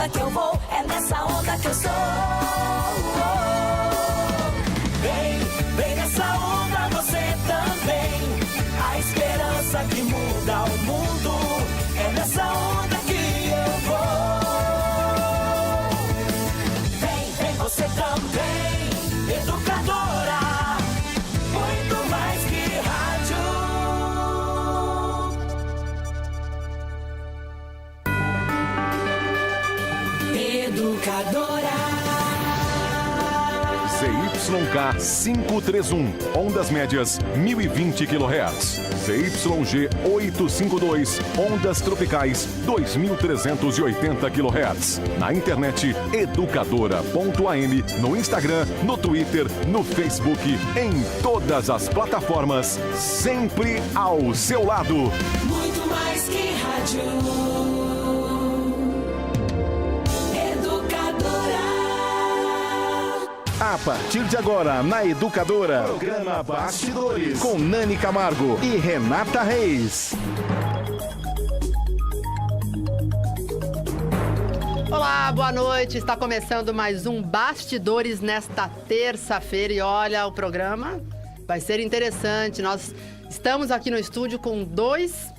onda que eu vou, é nessa onda que eu sou. Vem nessa onda você também. A esperança que muda o mundo, é nessa onda que eu vou. Vem você também, educadora, muito mais que rádio. Educadora. ZYK 531, ondas médias 1020 kHz. ZYG 852, ondas tropicais 2380 kHz. Na internet educadora.am, no Instagram, no Twitter, no Facebook, em todas as plataformas, sempre ao seu lado. Muito mais que rádio. A partir de agora, na Educadora, Programa Bastidores, com Nani Camargo e Renata Reis. Olá, boa noite. Está começando mais um Bastidores nesta terça-feira. E olha, o programa vai ser interessante. Nós estamos aqui no estúdio com dois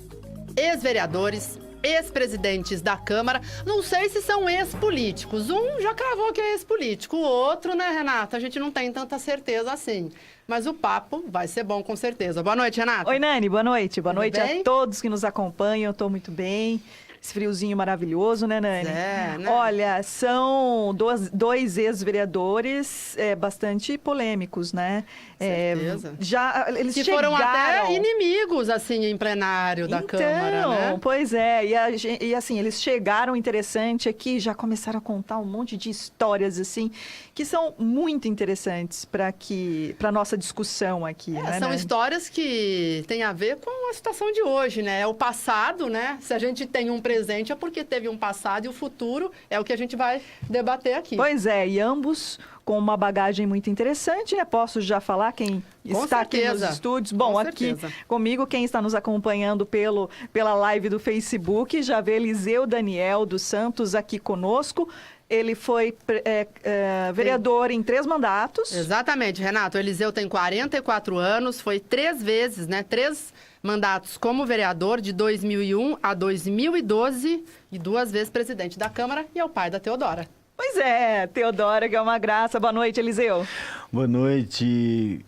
ex-vereadores, ex-presidentes da Câmara. Não sei se são ex-políticos. Um já cravou que é ex-político. O outro, né, Renata? A gente não tem tanta certeza assim. Mas o papo vai ser bom, com certeza. Boa noite, Renata. Oi, Nani. Boa noite. Boa noite bem? A todos que nos acompanham. Eu estou muito bem. Esse friozinho maravilhoso, né, Nani? É, né? Olha, são dois ex-vereadores bastante polêmicos, né? Certeza. Já eles que chegaram... foram até inimigos, assim, em plenário da Câmara, né? Pois é. E assim, eles chegaram, interessante aqui, já começaram a contar um monte de histórias, assim, que são muito interessantes para a nossa discussão aqui, né, São Nani? histórias que têm a ver com a situação de hoje, né? É o passado, né? Se a gente tem um presente é porque teve um passado, e o futuro é o que a gente vai debater aqui. Pois é, e ambos com uma bagagem muito interessante, né? Posso já falar quem Com está certeza. aqui nos estúdios? Bom, Com aqui certeza. comigo, quem está nos acompanhando pela live do Facebook, já vê Eliseu Daniel dos Santos aqui conosco. Ele foi vereador em 3 mandatos. Exatamente, Renato. O Eliseu tem 44 anos, foi 3 vezes, né? 3 mandatos como vereador, de 2001 a 2012, e 2 vezes presidente da Câmara, e é o pai da Teodora. Pois é, Teodora, que é uma graça. Boa noite, Eliseu. Boa noite,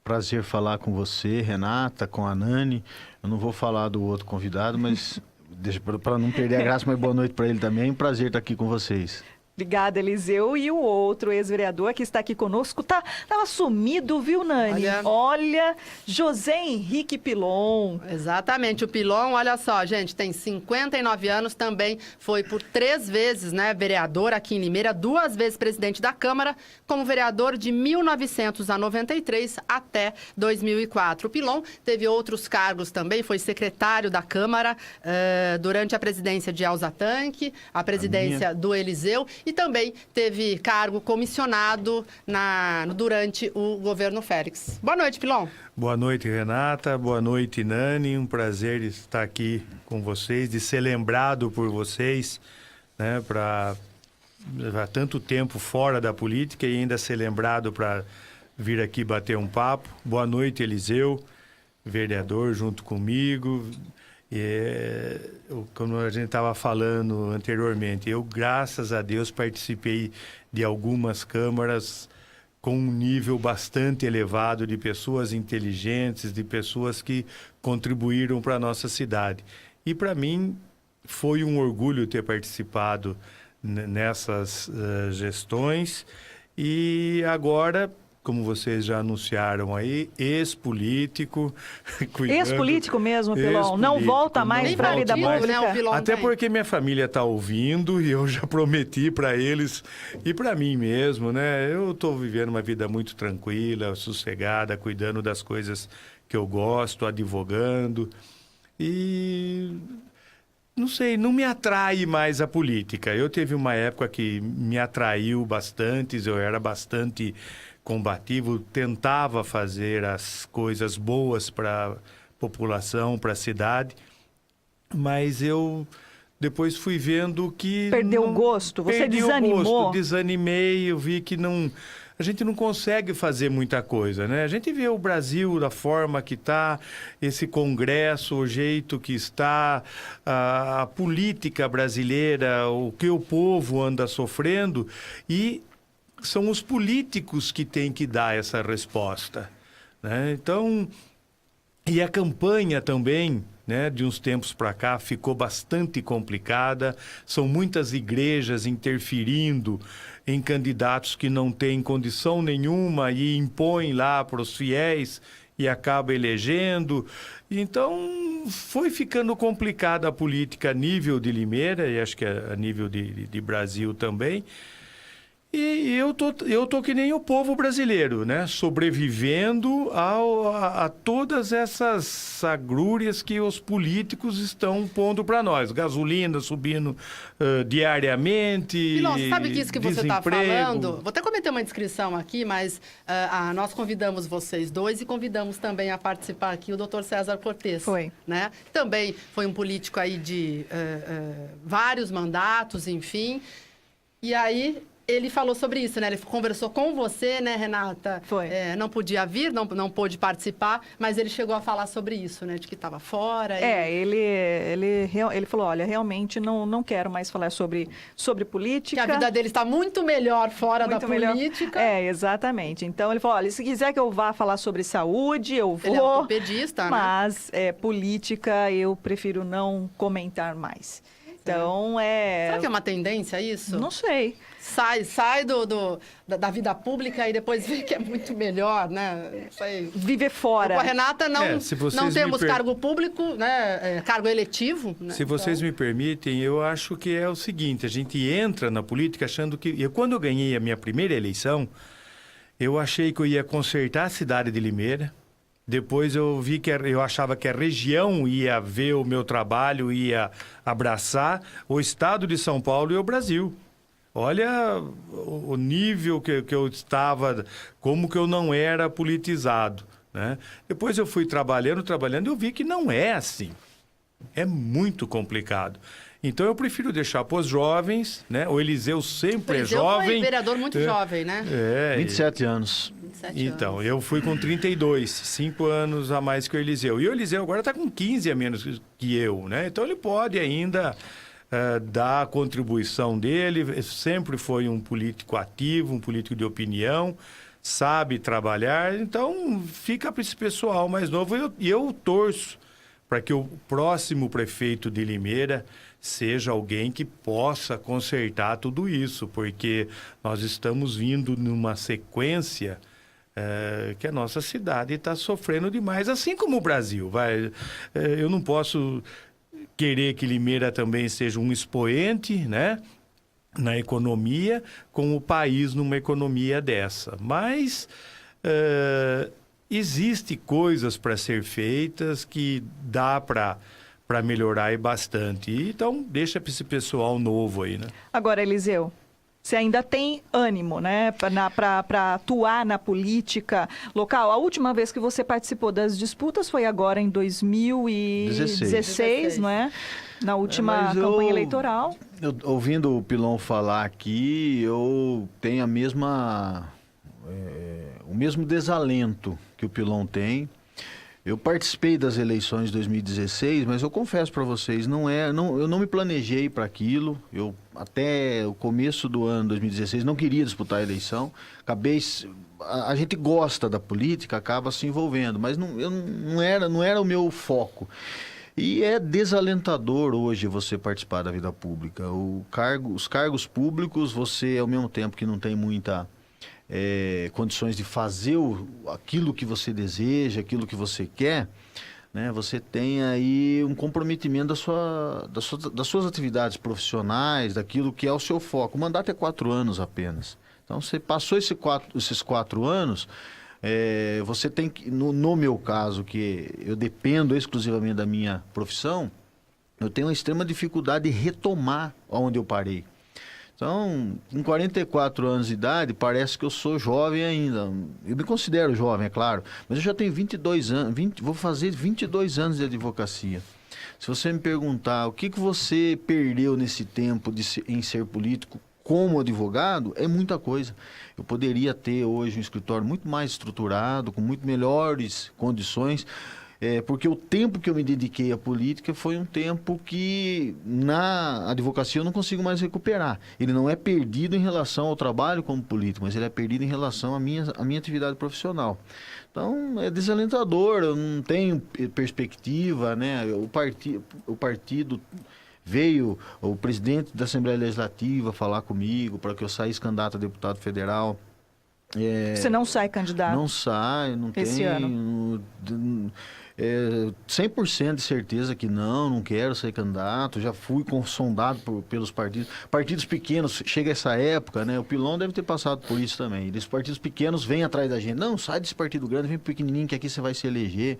prazer falar com você, Renata, com a Nani. Eu não vou falar do outro convidado, mas para não perder a graça, mas boa noite para ele também. Prazer estar aqui com vocês. Obrigada, Eliseu. E o outro ex-vereador que está aqui conosco, tava sumido, viu, Nani? Olha, José Henrique Pilon. Exatamente, o Pilon, olha só, gente, tem 59 anos, também foi por 3 vezes, né, vereador aqui em Limeira, 2 vezes presidente da Câmara, como vereador de 1993 até 2004. O Pilon teve outros cargos também, foi secretário da Câmara durante a presidência de Elza Tanque, a presidência do Eliseu, e também teve cargo comissionado durante o governo Félix. Boa noite, Pilon. Boa noite, Renata. Boa noite, Nani. Um prazer estar aqui com vocês, de ser lembrado por vocês, né, para tanto tempo fora da política e ainda ser lembrado para vir aqui bater um papo. Boa noite, Eliseu, vereador junto comigo. Como a gente estava falando anteriormente, eu, graças a Deus, participei de algumas câmaras com um nível bastante elevado de pessoas inteligentes, de pessoas que contribuíram para a nossa cidade. E, para mim, foi um orgulho ter participado nessas gestões. E agora, como vocês já anunciaram aí, ex-político. Ex-político mesmo, Pilon. Não volta mais para a vida pública. Né, o Pilon Até tem. porque minha família está ouvindo e eu já prometi para eles e para mim mesmo, né? Eu estou vivendo uma vida muito tranquila, sossegada, cuidando das coisas que eu gosto, advogando. E não sei, não me atrai mais a política. Eu teve uma época que me atraiu bastante, eu era bastante combativo, tentava fazer as coisas boas para a população, para a cidade, mas eu depois fui vendo que... Perdeu o gosto? Você Perdi desanimou? o gosto, desanimei, eu vi que não... A gente não consegue fazer muita coisa, né? A gente vê o Brasil da forma que está, esse Congresso, o jeito que está, a política brasileira, o que o povo anda sofrendo, e são os políticos que têm que dar essa resposta, né? Então, e a campanha também, né, de uns tempos para cá, ficou bastante complicada. São muitas igrejas interferindo em candidatos que não têm condição nenhuma e impõem lá para os fiéis e acaba elegendo. Então, foi ficando complicada a política a nível de Limeira e acho que a nível de Brasil também. E eu tô que nem o povo brasileiro, né? Sobrevivendo a todas essas agrúrias que os políticos estão pondo para nós. Gasolina subindo diariamente, E nossa, sabe que isso que você está desemprego. falando? Vou até cometer uma inscrição aqui, mas nós convidamos vocês dois e convidamos também a participar aqui o Dr. César Cortes. Foi. Né? Também foi um político aí de vários mandatos, enfim. E aí... Ele falou sobre isso, né? Ele conversou com você, né, Renata? Foi. Não podia vir, não pôde participar, mas ele chegou a falar sobre isso, né? De que estava fora. Ele falou, olha, realmente não quero mais falar sobre Que política. a vida dele está muito melhor fora Muito da melhor. política. Exatamente. Então ele falou, olha, se quiser que eu vá falar sobre saúde, eu vou. Ele é ortopedista, né? Mas política eu prefiro não comentar mais. Então Será que é uma tendência isso? Não sei. Sai da vida pública e depois vê que é muito melhor, né? Não sei. Viver fora. Com a Renata se vocês não me temos cargo público, né? Cargo eletivo. Né? Se vocês me permitem, eu acho que é o seguinte, a gente entra na política achando que... Quando eu ganhei a minha primeira eleição, eu achei que eu ia consertar a cidade de Limeira. Depois eu vi que eu achava que a região ia ver o meu trabalho, ia abraçar o estado de São Paulo e o Brasil. Olha o nível que eu estava, como que eu não era politizado, né? Depois eu fui trabalhando e eu vi que não é assim. É muito complicado. Então eu prefiro deixar para os jovens, né? O Eliseu sempre é jovem. Foi vereador muito jovem, né? 27 anos. 27 Então, anos. eu fui com 32, 5 anos a mais que o Eliseu. E o Eliseu agora está com 15 a menos que eu, né? Então ele pode ainda dar a contribuição dele. Sempre foi um político ativo, um político de opinião, sabe trabalhar. Então fica para esse pessoal mais novo. E eu torço para que o próximo prefeito de Limeira seja alguém que possa consertar tudo isso, porque nós estamos vindo numa sequência que a nossa cidade está sofrendo demais, assim como o Brasil. Eu não posso querer que Limeira também seja um expoente, né, na economia, com o país numa economia dessa. Mas existe coisas para ser feitas que dá para melhorar e bastante. Então, deixa para esse pessoal novo aí, né? Agora, Eliseu, você ainda tem ânimo, né, para atuar na política local? A última vez que você participou das disputas foi agora em 2016, não é? Na última campanha eleitoral. Ouvindo o Pilon falar aqui, eu tenho o mesmo desalento que o Pilon tem. Eu participei das eleições de 2016, mas eu confesso para vocês, eu não me planejei para aquilo. Eu, até o começo do ano 2016, não queria disputar a eleição. A gente gosta da política, acaba se envolvendo, mas não era o meu foco. E é desalentador hoje você participar da vida pública. Os cargos públicos, você, ao mesmo tempo que não tem muita... condições de fazer aquilo que você deseja, aquilo que você quer, né? Você tem aí um comprometimento das suas atividades profissionais, daquilo que é o seu foco. O mandato é 4 anos apenas. Então, você passou esses 4 anos, você tem que, no meu caso, que eu dependo exclusivamente da minha profissão, eu tenho uma extrema dificuldade de retomar onde eu parei. Então, com 44 anos de idade, parece que eu sou jovem ainda. Eu me considero jovem, é claro, mas eu já tenho 22 anos, vou fazer 22 anos de advocacia. Se você me perguntar o que você perdeu nesse tempo em ser político como advogado, é muita coisa. Eu poderia ter hoje um escritório muito mais estruturado, com muito melhores condições, porque o tempo que eu me dediquei à política foi um tempo que na advocacia eu não consigo mais recuperar. Ele não é perdido em relação ao trabalho como político, mas ele é perdido em relação à minha atividade profissional. Então, é desalentador, eu não tenho perspectiva, né? O partido veio, o presidente da Assembleia Legislativa falar comigo para que eu saísse candidato a deputado federal. Você não sai candidato? Não sai, não tem... Esse ano? 100% de certeza que não quero ser candidato, já fui sondado pelos partidos pequenos, chega essa época, né? O Pilon deve ter passado por isso também, os partidos pequenos vêm atrás da gente, não, sai desse partido grande, vem pro pequenininho que aqui você vai se eleger.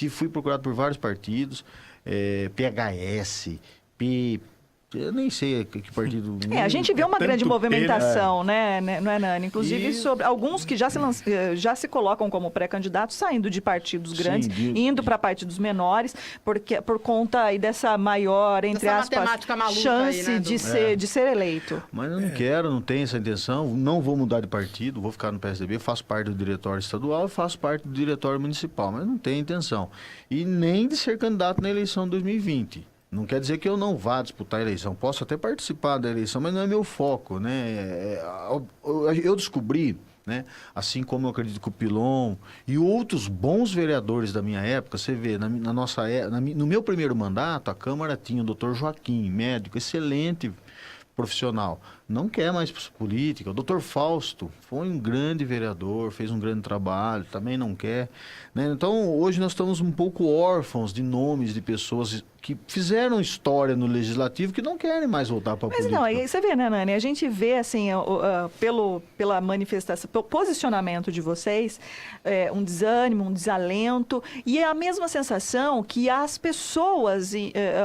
Fui procurado por vários partidos, PHS, eu nem sei que partido... A gente vê uma grande movimentação, né, não é, Nani? Inclusive, sobre alguns que já se colocam como pré-candidatos, saindo de partidos grandes, indo para partidos menores, por conta aí dessa maior, entre aspas, chance aí, né, de ser eleito. Mas eu não quero, não tenho essa intenção, não vou mudar de partido, vou ficar no PSDB, faço parte do diretório estadual, faço parte do diretório municipal, mas não tenho intenção. E nem de ser candidato na eleição de 2020. Não quer dizer que eu não vá disputar a eleição. Posso até participar da eleição, mas não é meu foco, né? Eu descobri, né? Assim como eu acredito que o Pilon e outros bons vereadores da minha época, você vê, no meu primeiro mandato, a Câmara tinha o Dr. Joaquim, médico, excelente profissional. Não quer mais política. O Dr. Fausto foi um grande vereador, fez um grande trabalho, também não quer, né? Então, hoje nós estamos um pouco órfãos de nomes de pessoas que fizeram história no legislativo que não querem mais voltar para a política. Mas não, aí você vê, né, Nani? A gente vê, assim, pela manifestação, pelo posicionamento de vocês, um desânimo, um desalento, e é a mesma sensação que as pessoas,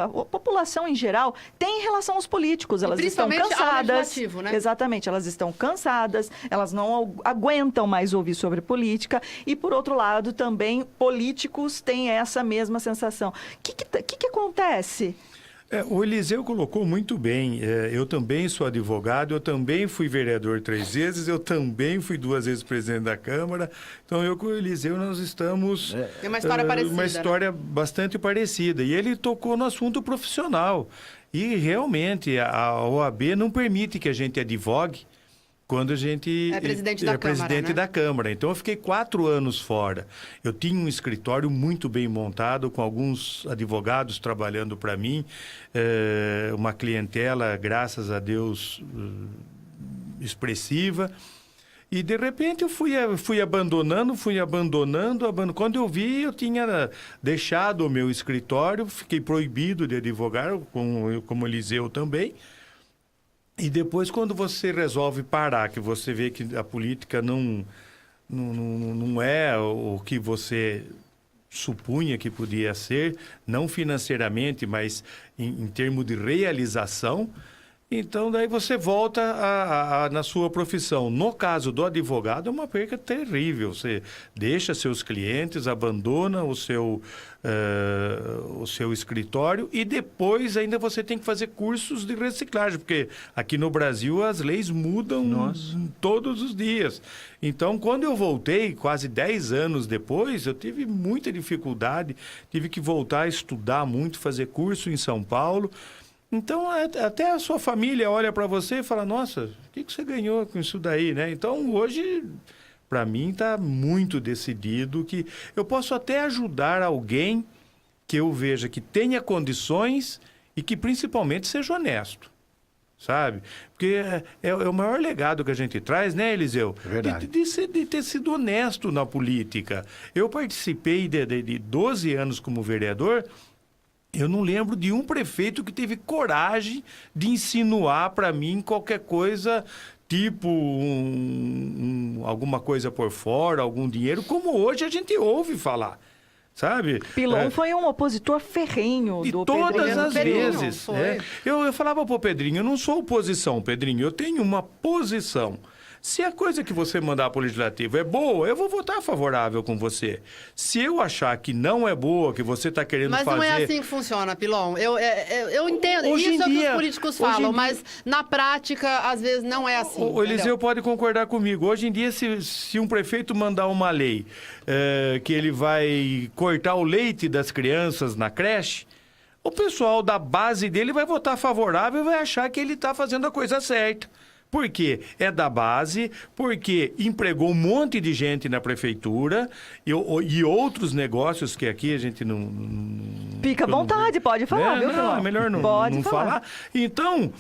a população em geral, tem em relação aos políticos. Elas estão cansadas. Né? Exatamente, elas estão cansadas, elas não aguentam mais ouvir sobre política, e, por outro lado, também políticos têm essa mesma sensação. O que acontece? O Eliseu colocou muito bem. Eu também sou advogado, eu também fui vereador 3 vezes, eu também fui 2 vezes presidente da Câmara. Então, eu com o Eliseu, nós estamos... Tem uma história parecida. Uma história bastante parecida. E ele tocou no assunto profissional. E, realmente, a OAB não permite que a gente advogue quando a gente é presidente da Câmara, presidente, né? Da Câmara. Então, eu fiquei 4 anos fora. Eu tinha um escritório muito bem montado, com alguns advogados trabalhando para mim, uma clientela, graças a Deus, expressiva. E, de repente, eu fui abandonando. Quando eu vi, eu tinha deixado o meu escritório, fiquei proibido de advogar, como Eliseu também. E depois, quando você resolve parar, que você vê que a política não é o que você supunha que podia ser, não financeiramente, mas em termos de realização, então daí você volta na sua profissão. No caso do advogado, é uma perca terrível. Você deixa seus clientes, abandona o seu escritório e depois ainda você tem que fazer cursos de reciclagem, porque aqui no Brasil as leis mudam todos os dias. Então, quando eu voltei, quase 10 anos depois, eu tive muita dificuldade, tive que voltar a estudar muito, fazer curso em São Paulo. Então, até a sua família olha para você e fala, nossa, o que você ganhou com isso daí, né? Então, hoje, para mim, está muito decidido que eu posso até ajudar alguém que eu veja que tenha condições e que, principalmente, seja honesto, sabe? Porque é o maior legado que a gente traz, né, Eliseu? É verdade. De ter sido honesto na política. Eu participei de 12 anos como vereador. Eu não lembro de um prefeito que teve coragem de insinuar para mim qualquer coisa, tipo alguma coisa por fora, algum dinheiro, como hoje a gente ouve falar, sabe? Pilon foi um opositor ferrenho do Pedrinho. Todas as vezes. Eu falava pro Pedrinho, eu não sou oposição, Pedrinho, eu tenho uma posição. Se a coisa que você mandar para o Legislativo é boa, eu vou votar favorável com você. Se eu achar que não é boa, que você está querendo Mas fazer... não é assim que funciona, Pilon. Eu entendo, Hoje isso em é o que dia- os políticos hoje em falam, dia- mas na prática, às vezes, não é assim. O Eliseu entendeu? pode concordar comigo. Hoje em dia, se um prefeito mandar uma lei que ele vai cortar o leite das crianças na creche, o pessoal da base dele vai votar favorável e vai achar que ele está fazendo a coisa certa. Por quê? É da base, porque empregou um monte de gente na prefeitura e outros negócios que aqui a gente não... Fica à vontade, pode falar, viu, Não, Pilon? é melhor não Pode falar. Então,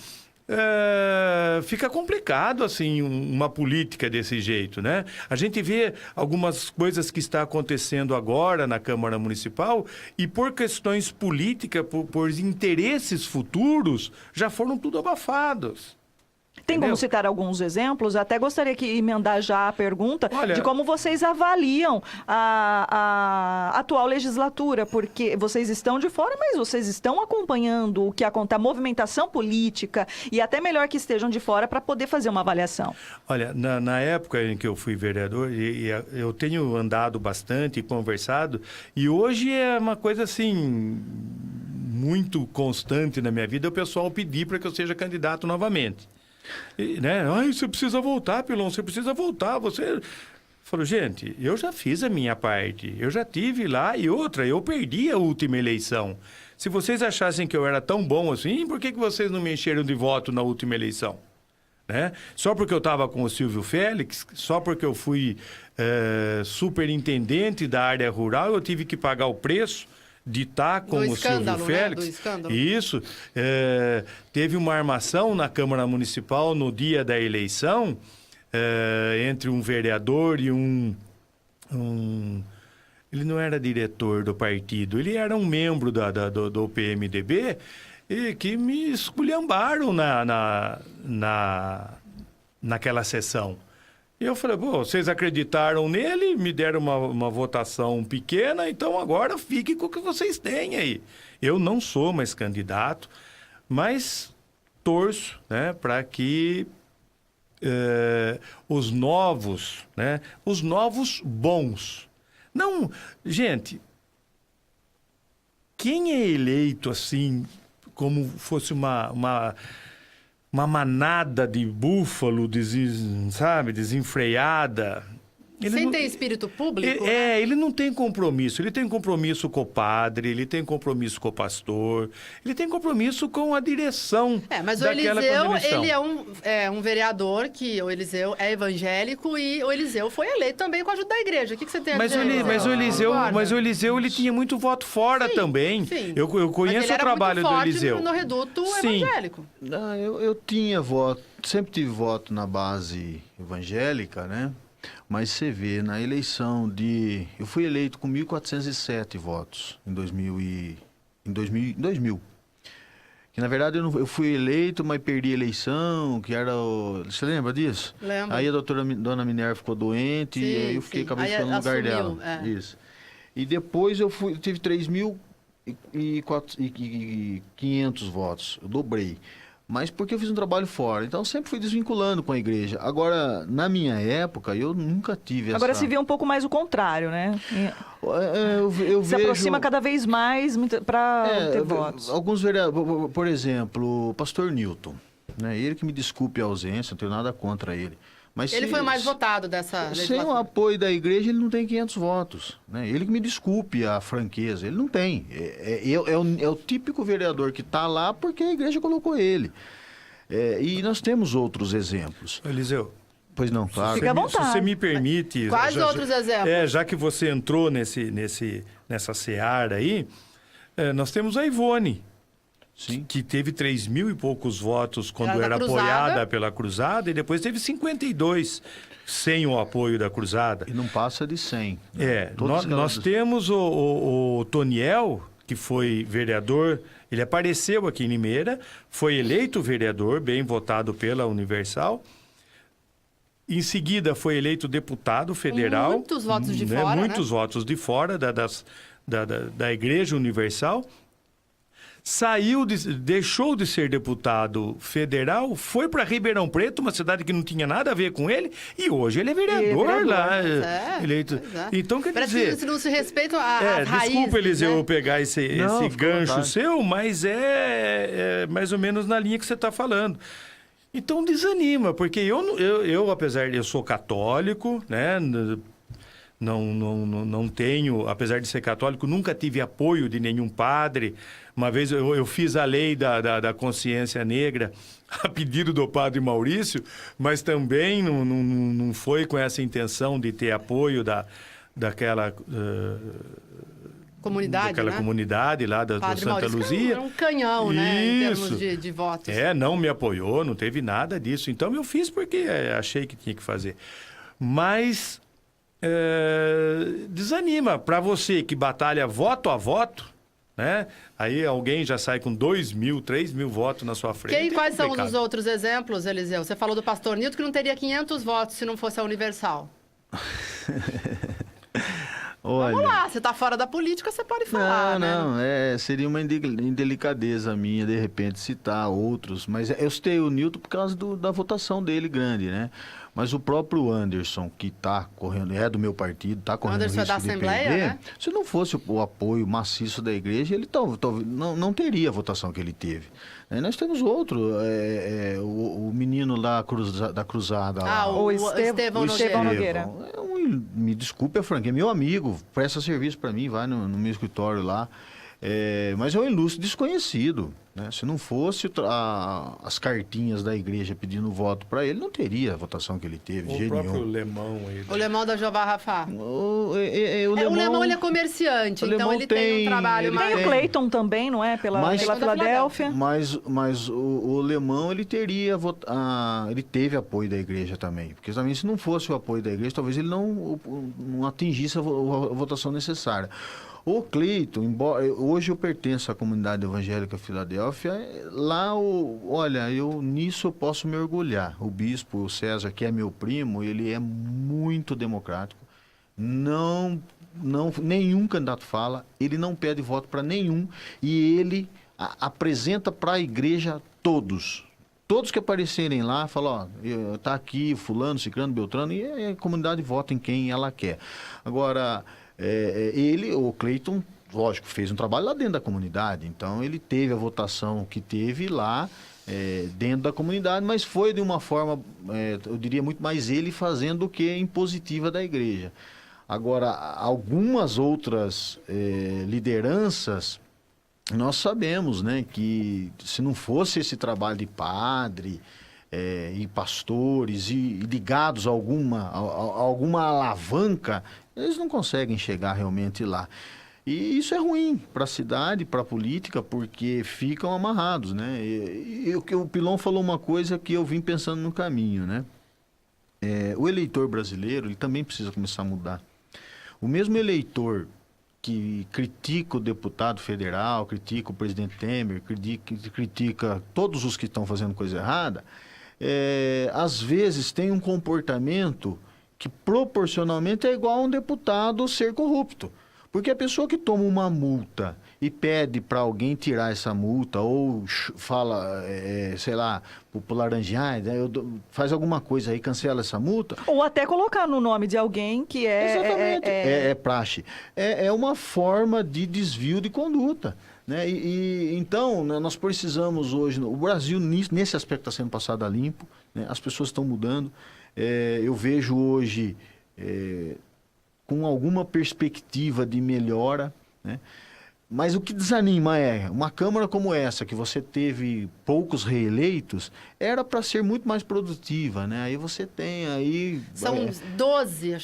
fica complicado, assim, uma política desse jeito, né? A gente vê algumas coisas que está acontecendo agora na Câmara Municipal e por questões políticas, por interesses futuros, já foram tudo abafados. Tem como Entendeu? citar alguns exemplos? Até gostaria que emendar já a pergunta Olha- de como vocês avaliam a atual legislatura, porque vocês estão de fora, mas vocês estão acompanhando o que acontece, a movimentação política, e até melhor que estejam de fora para poder fazer uma avaliação. Olha, na época em que eu fui vereador, eu tenho andado bastante e conversado, e hoje é uma coisa assim muito constante na minha vida, o pessoal pedir para que eu seja candidato novamente. E, né? Ai, você precisa voltar, Pilon, você precisa voltar, você... Falou, gente, eu já fiz a minha parte, eu já tive lá, e outra, eu perdi a última eleição. Se vocês achassem que eu era tão bom assim, por que vocês não me encheram de voto na última eleição? Né? Só porque eu estava com o Silvio Félix, só porque eu fui superintendente da área rural, eu tive que pagar o preço de estar com o Silvio Félix. Do escândalo. Isso. Teve uma armação na Câmara Municipal no dia da eleição, entre um vereador e um... Ele não era diretor do partido, ele era um membro do PMDB, e que me esculhambaram naquela sessão. E eu falei, pô, vocês acreditaram nele, me deram uma votação pequena, então agora fiquem com o que vocês têm aí. Eu não sou mais candidato, mas torço, né, para que os novos bons. Não, gente, quem é eleito assim, como fosse uma manada de búfalo, desenfreada. Sem ter espírito público, né? Ele não tem compromisso. Ele tem compromisso com o padre, ele tem compromisso com o pastor, ele tem compromisso com a direção Mas o daquela Eliseu, congregação. ele é um vereador que o Eliseu é evangélico e o Eliseu foi eleito também com a ajuda da igreja. O que você tem a dizer? Mas o Eliseu, ele tinha muito voto fora também. Sim. Eu Mas conheço ele o era trabalho muito do forte Eliseu. no reduto Sim. evangélico. Não, eu tinha voto, sempre tive voto na base evangélica, né? Mas você vê, na eleição de... Eu fui eleito com 1.407 votos em 2000. Que, na verdade, eu fui eleito, mas perdi a eleição, que era o... Você lembra disso? Lembro. Aí a dona Minerva ficou doente, Sim, e aí eu fiquei, sim. acabei Aí ficando no lugar assumiu, dela. Isso. E depois eu tive 3.500 votos. Eu dobrei. Mas porque eu fiz um trabalho fora. Então, sempre fui desvinculando com a igreja. Agora, na minha época, eu nunca tive Agora essa... se vê um pouco mais o contrário, né? Eu Se vejo... aproxima cada vez mais para ter votos. Alguns vereadores, por exemplo, o pastor Newton, né? Ele que me desculpe a ausência, não tenho nada contra ele. Mas Ele foi o mais votado dessa Sem o legislatura. apoio da igreja, ele não tem 500 votos. Né? Ele que me desculpe a franqueza, ele não tem. É o típico vereador que está lá porque a igreja colocou ele. E nós temos outros exemplos. Eliseu, Pois não, claro. Fica à se vontade. você me permite... Quais outros exemplos? Já que você entrou nessa seara aí, nós temos a Ivone, Sim. que teve 3.000 e poucos votos quando Era da era Cruzada. apoiada pela Cruzada, e depois teve 52 sem o apoio da Cruzada. E não passa de 100. Né? Todos Nós temos o Toniel, que foi vereador, ele apareceu aqui em Limeira, foi eleito vereador, bem votado pela Universal. Em seguida, foi eleito deputado federal. Muitos votos de fora, Muitos né? votos de fora da Igreja Universal. deixou de ser deputado federal, foi para Ribeirão Preto, uma cidade que não tinha nada a ver com ele, e hoje ele é vereador lá. Eleito. Então, quer Parece dizer... que não se respeitam as raízes, desculpa, Eliseu, né? eu pegar esse gancho seu, mas é mais ou menos na linha que você está falando. Então, desanima, porque eu apesar de eu sou católico, né? Não tenho, apesar de ser católico, nunca tive apoio de nenhum padre. Uma vez eu fiz a lei da consciência negra a pedido do padre Maurício, mas também não foi com essa intenção de ter apoio daquela comunidade, né? comunidade lá do Padre Santa Maurício, Luzia. é um canhão, né? Em Isso. termos de votos. Não me apoiou, não teve nada disso. Então eu fiz porque achei que tinha que fazer. Mas desanima. Para você que batalha voto a voto, né? Aí alguém já sai com 2.000, 3.000 votos na sua frente. E quais são complicado. os outros exemplos, Eliseu? Você falou do pastor Nilton, que não teria 500 votos se não fosse a Universal. Olha, Vamos lá, você está fora da política, você pode falar, né? Seria uma indelicadeza minha, de repente, citar outros, mas eu citei o Nilton por causa da votação dele grande, né? Mas o próprio Anderson, que está correndo, é do meu partido, está correndo Anderson risco é da de Assembleia, perder, né? se não fosse o apoio maciço da igreja, ele não teria a votação que ele teve. Nós temos outro, o menino da Cruzada. lá. O Estevão Nogueira. Me desculpe, Frank, é meu amigo, presta serviço para mim, vai no meu escritório lá. Mas é um ilustre desconhecido, né? Se não fosse as cartinhas da igreja pedindo voto para ele, não teria a votação que ele teve, de O jeito próprio nenhum. Lemão aí. O Lemão da Jeová Rafa. O O Lemão ele é comerciante, o então Lemão ele tem um trabalho ele mais... Tem o Cleiton também, não é? Pela Filadélfia. Mas o Lemão, ele ele teve apoio da igreja também. Porque também, se não fosse o apoio da igreja, talvez ele não atingisse a votação necessária. O Cleiton, embora hoje eu pertenço à comunidade evangélica Filadélfia, lá, nisso eu posso me orgulhar. O bispo, o César, que é meu primo, ele é muito democrático. Nenhum candidato fala, ele não pede voto para nenhum, e ele apresenta para a igreja todos. Todos que aparecerem lá, falam, tá aqui fulano, ciclano, beltrano, e a comunidade vota em quem ela quer. Agora, o Cleiton, lógico, fez um trabalho lá dentro da comunidade, então ele teve a votação que teve lá, dentro da comunidade, mas foi de uma forma, eu diria, muito mais ele fazendo do que impositiva da igreja. Agora, algumas outras lideranças, nós sabemos, né, que se não fosse esse trabalho de padre e pastores e ligados a alguma alavanca, eles não conseguem chegar realmente lá. E isso é ruim para a cidade, para a política, porque ficam amarrados, né? E o Pilon falou uma coisa que eu vim pensando no caminho, né? O eleitor brasileiro, ele também precisa começar a mudar. O mesmo eleitor que critica o deputado federal, critica o presidente Temer, critica todos os que estão fazendo coisa errada, às vezes tem um comportamento que proporcionalmente é igual a um deputado ser corrupto. Porque a pessoa que toma uma multa e pede para alguém tirar essa multa, ou fala, sei lá, pro Laranjais, faz alguma coisa aí, cancela essa multa. Ou até colocar no nome de alguém que Exatamente, é praxe. É uma forma de desvio de conduta. Né? Então, nós precisamos hoje, o Brasil nesse aspecto está sendo passado a limpo, né? As pessoas estão mudando. Eu vejo hoje com alguma perspectiva de melhora, né? Mas o que desanima uma Câmara como essa, que você teve poucos reeleitos, era para ser muito mais produtiva, né? Aí você tem aí... São 12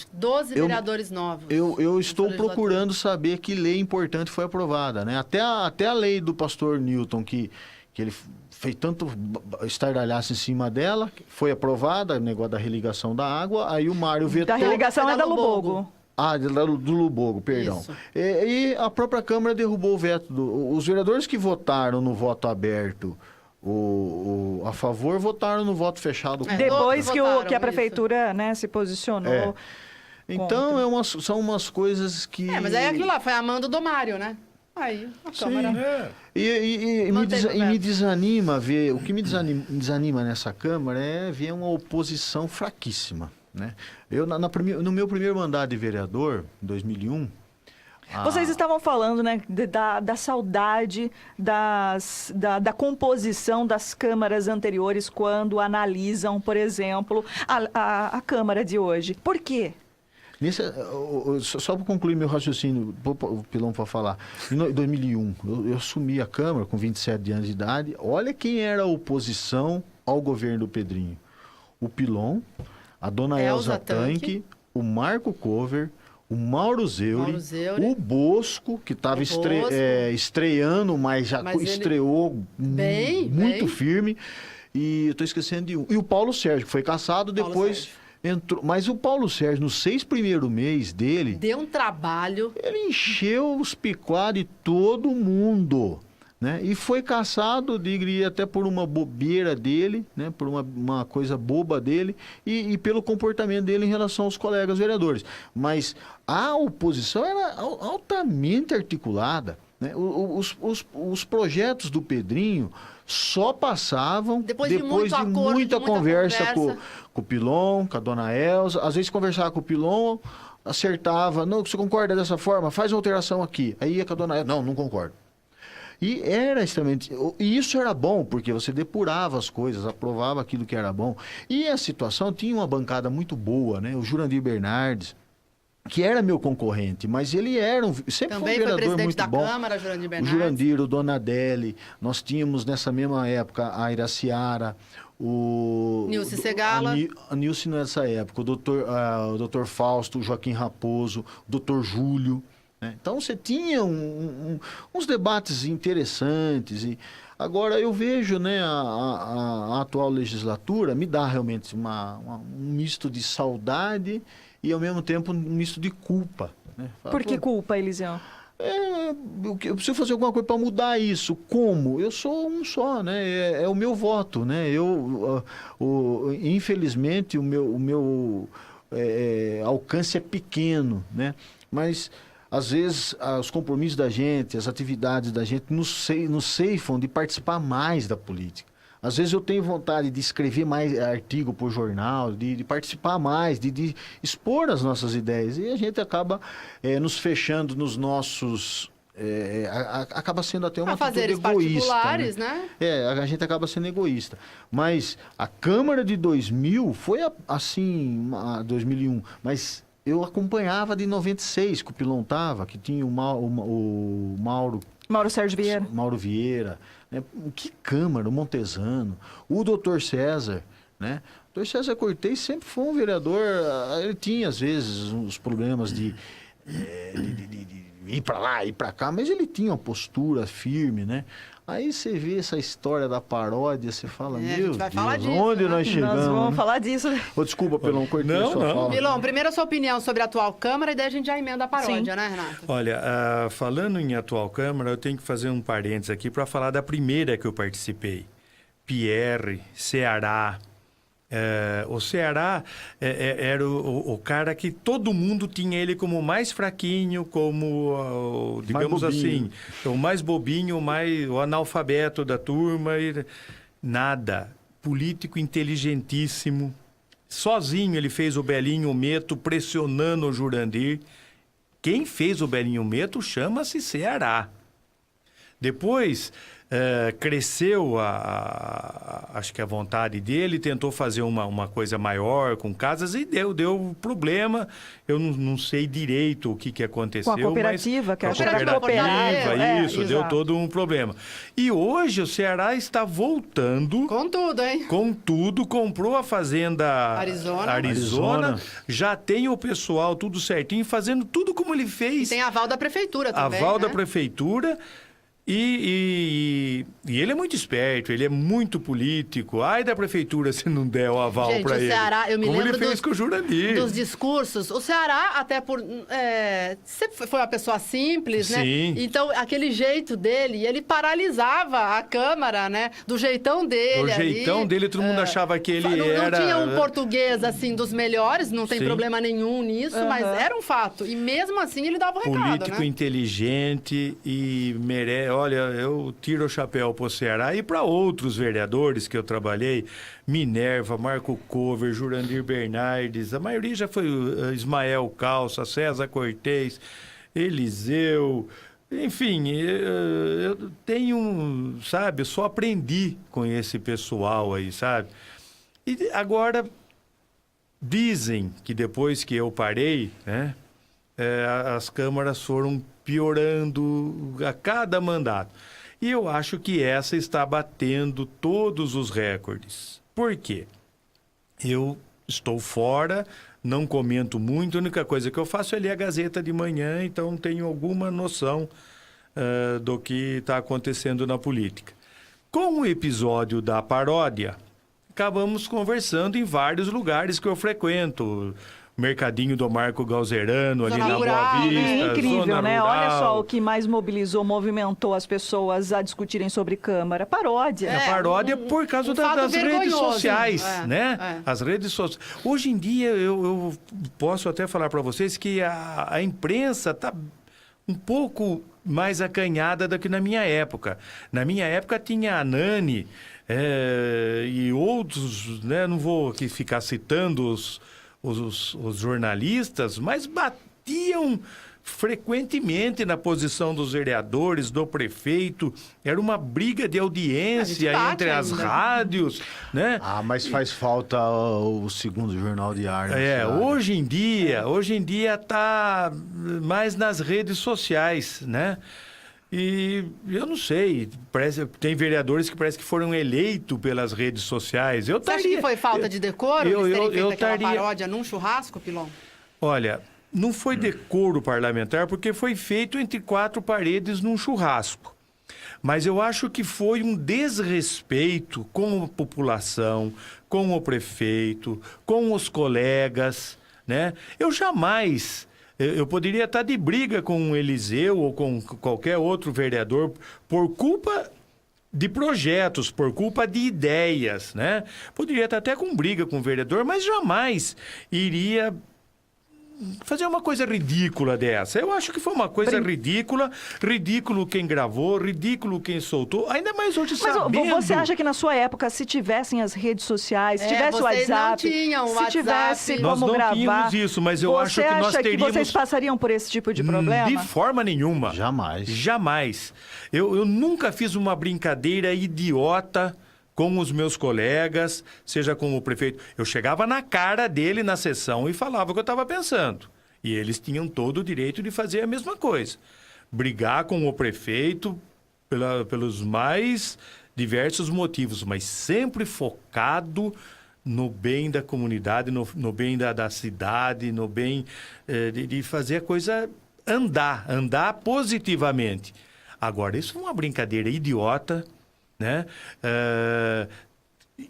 vereadores novos. Eu estou procurando saber que lei importante foi aprovada, né? Até a lei do pastor Nilton, que ele fez tanto estardalhaço em cima dela, foi aprovada, o negócio da religação da água, aí o Mário vetou... Da religação é da Lubogo. Do Lubogo, perdão. E a própria Câmara derrubou o veto. Os vereadores que votaram no voto aberto a favor, votaram no voto fechado. Depois que a prefeitura, né, se posicionou. Então, são umas coisas que... Mas aí aquilo lá foi a mando do Mário, né? Aí a Câmara... E Mantém o me veto. desanima ver, o que me desanima nessa Câmara é ver uma oposição fraquíssima, né? Eu, no meu primeiro mandato de vereador, em 2001... Vocês estavam falando, né, da saudade da composição das câmaras anteriores quando analisam, por exemplo, a Câmara de hoje. Por quê? Só para concluir meu raciocínio, o Pilão para falar. Em 2001, eu assumi a Câmara com 27 anos de idade. Olha quem era a oposição ao governo do Pedrinho. O Pilon, a dona Elza Tanque, o Marco Cover, o Mauro Zeuri, o Bosco, que estava estreando, mas já estreou muito firme. E eu estou esquecendo de um. E o Paulo Sérgio, que foi cassado, depois entrou. Mas o Paulo Sérgio, nos 6 primeiros meses dele... Deu um trabalho. Ele encheu os picuá de todo mundo, né? E foi cassado, diria, até por uma bobeira dele, né? Por uma coisa boba dele e pelo comportamento dele em relação aos colegas vereadores. Mas a oposição era altamente articulada, né? Os projetos do Pedrinho só passavam depois de muita conversa com o Pilon, com a dona Elza. Às vezes conversava com o Pilon, acertava, não, você concorda dessa forma? Faz uma alteração aqui. Aí ia com a dona Elza, não concordo. E era extremamente... E isso era bom, porque você depurava as coisas, aprovava aquilo que era bom. E a situação tinha uma bancada muito boa, né? O Jurandir Bernardes, que era meu concorrente, mas ele era sempre Também foi um vereador presidente muito da bom. Câmara, Jurandir O Bernardes. Jurandir, o Dona Adele, nós tínhamos nessa mesma época a Iraciara, o... Nilce Segala. A Nilce nessa época, o doutor Fausto, o Joaquim Raposo, o doutor Júlio, né? Então você tinha uns debates interessantes. E agora eu vejo, né, a atual legislatura me dá realmente um misto de saudade e ao mesmo tempo um misto de culpa, né? Por que culpa, Eliseu? Eu preciso fazer alguma coisa para mudar isso. Como? Eu sou um só, né? É o meu voto, né? Infelizmente o meu alcance é pequeno, né? Mas às vezes os compromissos da gente, as atividades da gente nos ceifam de participar mais da política. Às vezes eu tenho vontade de escrever mais artigo por jornal, de participar mais, de expor as nossas ideias. E a gente acaba nos fechando nos nossos... acaba sendo até uma atitude egoísta. Particulares, né? A gente acaba sendo egoísta. Mas a Câmara de 2000 foi assim, 2001, mas... Eu acompanhava de 96, que o Pilon estava, que tinha o Mauro Sérgio Vieira. Mauro Vieira, né? Que Câmara, o Montesano, o doutor César, né? O doutor César Cortez sempre foi um vereador, ele tinha às vezes uns problemas de ir para lá, ir para cá, mas ele tinha uma postura firme, né? Aí você vê essa história da paródia, você fala, meu Deus, onde nós chegamos? Nós vamos falar disso. Desculpa, Pilon, cortei sua fala. Pilon, primeiro a sua opinião sobre a atual Câmara e daí a gente já emenda a paródia, né, Renato? Olha, falando em atual Câmara, eu tenho que fazer um parênteses aqui para falar da primeira que eu participei. Pierre, Ceará. O Ceará era o cara que todo mundo tinha ele como mais fraquinho, como, digamos assim, o mais bobinho, o analfabeto da turma. Nada. Político inteligentíssimo. Sozinho ele fez o Belinho Meto pressionando o Jurandir. Quem fez o Belinho Meto chama-se Ceará. Depois... cresceu acho que a vontade dele, tentou fazer uma coisa maior com casas e deu problema. Eu não sei direito o que aconteceu. Com a cooperativa, mas, que a cooperativa, isso, deu todo um problema. E hoje o Ceará está voltando... Com tudo, hein? Com tudo, comprou a fazenda Arizona. Já tem o pessoal tudo certinho, fazendo tudo como ele fez. E tem aval da prefeitura também, aval da né? prefeitura... E ele é muito esperto, ele é muito político. Ai da prefeitura se não der o aval para ele. Ceará, eu me como lembro ele fez com o Jurandir. Dos discursos. O Ceará, até por... sempre foi uma pessoa simples, né? Sim. Então, aquele jeito dele, ele paralisava a Câmara, né? Do jeitão dele. Do jeitão dele, todo mundo achava que ele era... Não tinha um português, assim, dos melhores, não tem problema nenhum nisso, mas era um fato. E mesmo assim, ele dava o recado, político né? inteligente e merece... olha, eu tiro o chapéu para o Ceará e para outros vereadores que eu trabalhei, Minerva, Marco Cover, Jurandir Bernardes, a maioria já foi Ismael Calça, César Cortez, Eliseu, enfim, eu tenho, sabe, eu só aprendi com esse pessoal aí, sabe? E agora, dizem que depois que eu parei, né, as câmaras foram piorando a cada mandato. E eu acho que essa está batendo todos os recordes. Por quê? Eu estou fora, não comento muito, a única coisa que eu faço é ler a Gazeta de manhã, então tenho alguma noção do que está acontecendo na política. Com o episódio da paródia, acabamos conversando em vários lugares que eu frequento. Mercadinho do Marco Galzerano, ali na Boa Vista, é incrível, Zona né? Rural. Olha só o que mais mobilizou, movimentou as pessoas a discutirem sobre Câmara. Paródia. A paródia por causa das redes sociais, né? As redes sociais. Hoje em dia, eu posso até falar para vocês que a imprensa está um pouco mais acanhada do que na minha época. Na minha época tinha a Nani e outros, né? Não vou aqui ficar citando os jornalistas, mas batiam frequentemente na posição dos vereadores, do prefeito. Era uma briga de audiência entre as rádios, né? Mas faz falta o segundo jornal diário. Hoje em dia está mais nas redes sociais, né? E eu não sei, tem vereadores que parece que foram eleitos pelas redes sociais. Você acha que foi falta de decoro eles terem feito aquela paródia num churrasco, Pilon? Olha, não foi decoro parlamentar porque foi feito entre quatro paredes num churrasco. Mas eu acho que foi um desrespeito com a população, com o prefeito, com os colegas, né? Eu poderia estar de briga com o Eliseu ou com qualquer outro vereador por culpa de projetos, por culpa de ideias, né? Poderia estar até com briga com o vereador, mas jamais iria fazer uma coisa ridícula dessa. Eu acho que foi uma coisa ridícula, ridículo quem gravou, ridículo quem soltou, ainda mais hoje sabendo... Mas você acha que na sua época, se tivessem as redes sociais, se tivesse o vocês WhatsApp, não tinham se WhatsApp. tivesse Nós como não gravar... tínhamos isso, mas eu acho que nós teríamos... Você acha que vocês passariam por esse tipo de problema? De forma nenhuma. Jamais. Jamais. Eu nunca fiz uma brincadeira idiota com os meus colegas, seja com o prefeito. Eu chegava na cara dele na sessão e falava o que eu estava pensando. E eles tinham todo o direito de fazer a mesma coisa. Brigar com o prefeito pelos mais diversos motivos, mas sempre focado no bem da comunidade, no bem da cidade, no bem de fazer a coisa andar positivamente. Agora, isso é uma brincadeira idiota, né?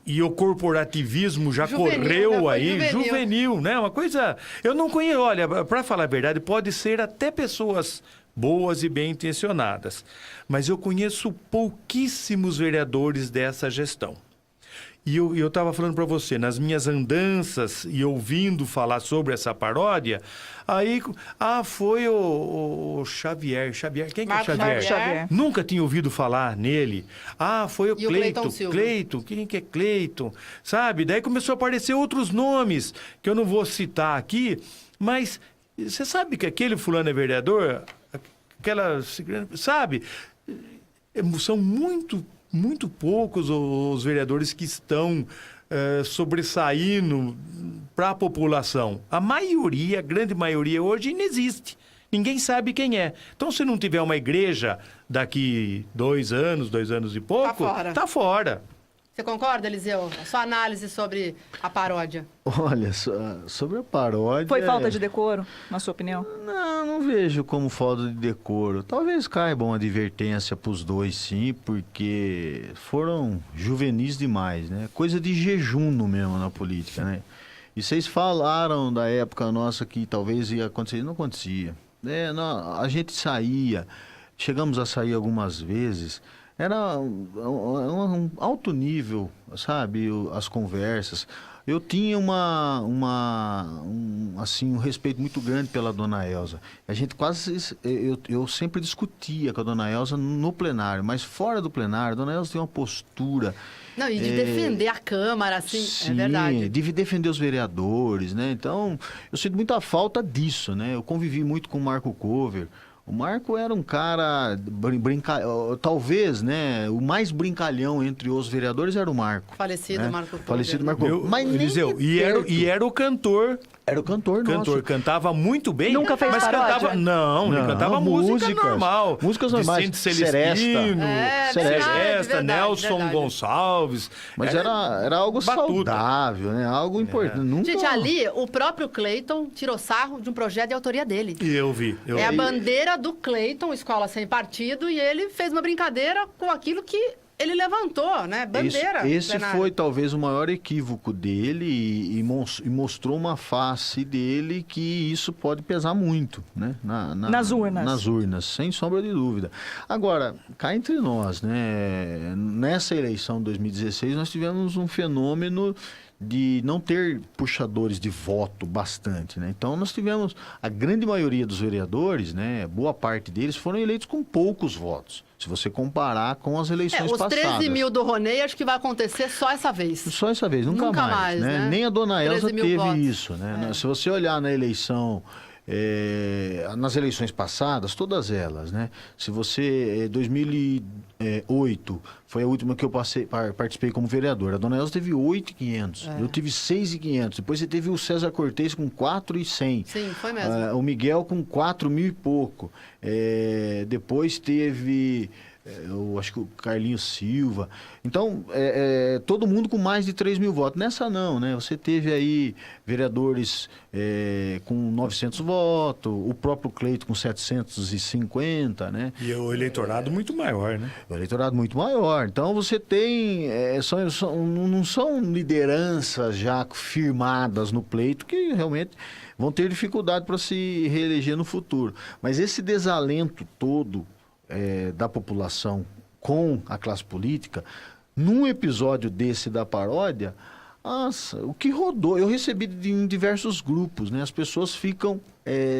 E o corporativismo já correu aí, juvenil, né? Uma coisa... Eu não conheço... Olha, para falar a verdade, pode ser até pessoas boas e bem intencionadas, mas eu conheço pouquíssimos vereadores dessa gestão. E eu estava falando para você, nas minhas andanças e ouvindo falar sobre essa paródia, aí... foi o Xavier. Quem que é o Xavier? Nunca tinha ouvido falar nele. Foi o Cleiton. Cleiton, quem que é Cleiton? Sabe? Daí começou a aparecer outros nomes, que eu não vou citar aqui, mas você sabe que aquele fulano é vereador? Sabe? São muito poucos os vereadores que estão sobressaindo para a população. A maioria, a grande maioria hoje não existe. Ninguém sabe quem é. Então, se não tiver uma igreja daqui 2 anos e pouco, tá fora. Você concorda, Eliseu? A sua análise sobre a paródia. Olha, sobre a paródia... Foi falta de decoro, na sua opinião? Não vejo como falta de decoro. Talvez caiba uma advertência para os dois, sim, porque foram juvenis demais, né? Coisa de jejum mesmo na política, né? E vocês falaram da época nossa que talvez ia acontecer, não acontecia. A gente saía, chegamos a sair algumas vezes... Era um alto nível, sabe, as conversas. Eu tinha um respeito muito grande pela dona Elza. A gente eu sempre discutia com a dona Elza no plenário, mas fora do plenário, a dona Elza tem uma postura... Não, e de defender a Câmara, assim, sim, é verdade. de defender os vereadores, né? Então, eu sinto muita falta disso, né? Eu convivi muito com o Marco Cover. O Marco era um cara talvez, né, o mais brincalhão entre os vereadores era o Marco. Falecido né? Marco Cover. Falecido Marco Cover. Mas nem Eliseu, de perto. era o cantor. Era o cantor nosso. Cantava muito bem. Nunca fez mas paródia? cantava ele cantava música normal. Músicas normais. Vicente Celestino, Seresta, Nelson verdade. Gonçalves. Mas era algo batuta. saudável, né? Algo importante. Nunca... Gente, ali, o próprio Cleiton tirou sarro de um projeto de autoria dele. E eu vi. É a bandeira do Cleiton, Escola Sem Partido, e ele fez uma brincadeira com aquilo que ele levantou, né? Bandeira. Esse plenário. foi talvez o maior equívoco dele e mostrou uma face dele que isso pode pesar muito, né? Nas urnas. Nas urnas, sem sombra de dúvida. Agora, cá entre nós, né? Nessa eleição de 2016, nós tivemos um fenômeno de não ter puxadores de voto bastante, né? Então nós tivemos a grande maioria dos vereadores, né? Boa parte deles foram eleitos com poucos votos. Se você comparar com as eleições os passadas. 13 mil do Ronei, acho que vai acontecer só essa vez. Só essa vez, nunca mais, né? Nem a dona Elza 13 mil teve votos. isso, né? Se você olhar na eleição, nas eleições passadas, todas elas, né? Se você, 2008, foi a última que eu participei como vereador. A dona Elza teve 8.500, eu tive 6.500. Depois você teve o César Cortez com 4.100. Sim, foi mesmo. O Miguel com 4.000 e pouco. Depois teve... eu acho que o Carlinhos Silva. Então, todo mundo com mais de 3.000 votos. Nessa não, né? Você teve aí vereadores com 900 votos, o próprio Cleiton com 750, né? E o eleitorado muito maior, né? O eleitorado muito maior. Então, você tem... não são lideranças já firmadas no pleito que realmente vão ter dificuldade para se reeleger no futuro. Mas esse desalento todo da população com a classe política, num episódio desse da paródia, o que rodou, eu recebi em diversos grupos, né? As pessoas ficam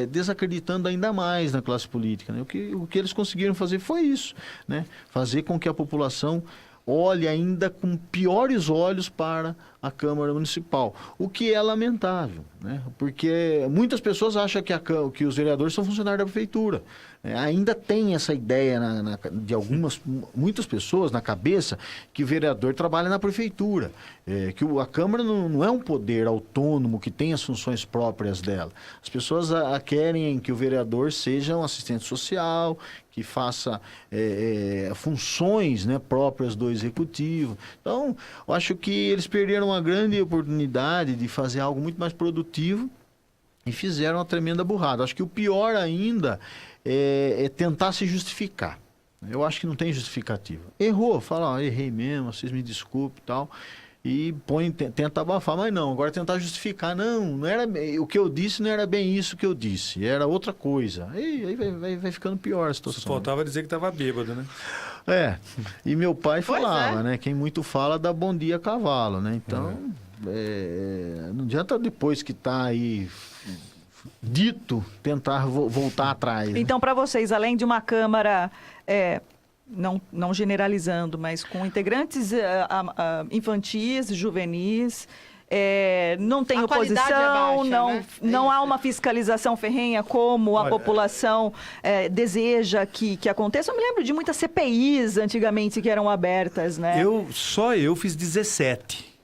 desacreditando ainda mais na classe política, né? O que eles conseguiram fazer foi isso, né? Fazer com que a população olhe ainda com piores olhos para a Câmara Municipal, o que é lamentável, né? Porque muitas pessoas acham que os vereadores são funcionários da prefeitura. Ainda tem essa ideia de muitas pessoas na cabeça que o vereador trabalha na prefeitura, que a Câmara não é um poder autônomo que tem as funções próprias dela. As pessoas querem que o vereador seja um assistente social, que faça funções, né, próprias do executivo. Então, eu acho que eles perderam uma grande oportunidade de fazer algo muito mais produtivo e fizeram uma tremenda burrada. Acho que o pior ainda é tentar se justificar. Eu acho que não tem justificativa. Errou, fala, errei mesmo, vocês me desculpem e tal. E tenta abafar, mas não, agora tentar justificar, não era o que eu disse, não era bem isso que eu disse, era outra coisa. Aí vai ficando pior a situação. Só faltava dizer que estava bêbado, né? E meu pai falava, né? Quem muito fala dá bom dia a cavalo, né? Então, não adianta depois que está aí dito tentar voltar atrás. Né? Então, para vocês, além de uma Câmara... Não generalizando, mas com integrantes infantis, juvenis, não tem A qualidade oposição, é baixa, não há isso. uma fiscalização ferrenha como a população deseja que aconteça. Eu me lembro de muitas CPIs antigamente que eram abertas, né? Só eu fiz 17.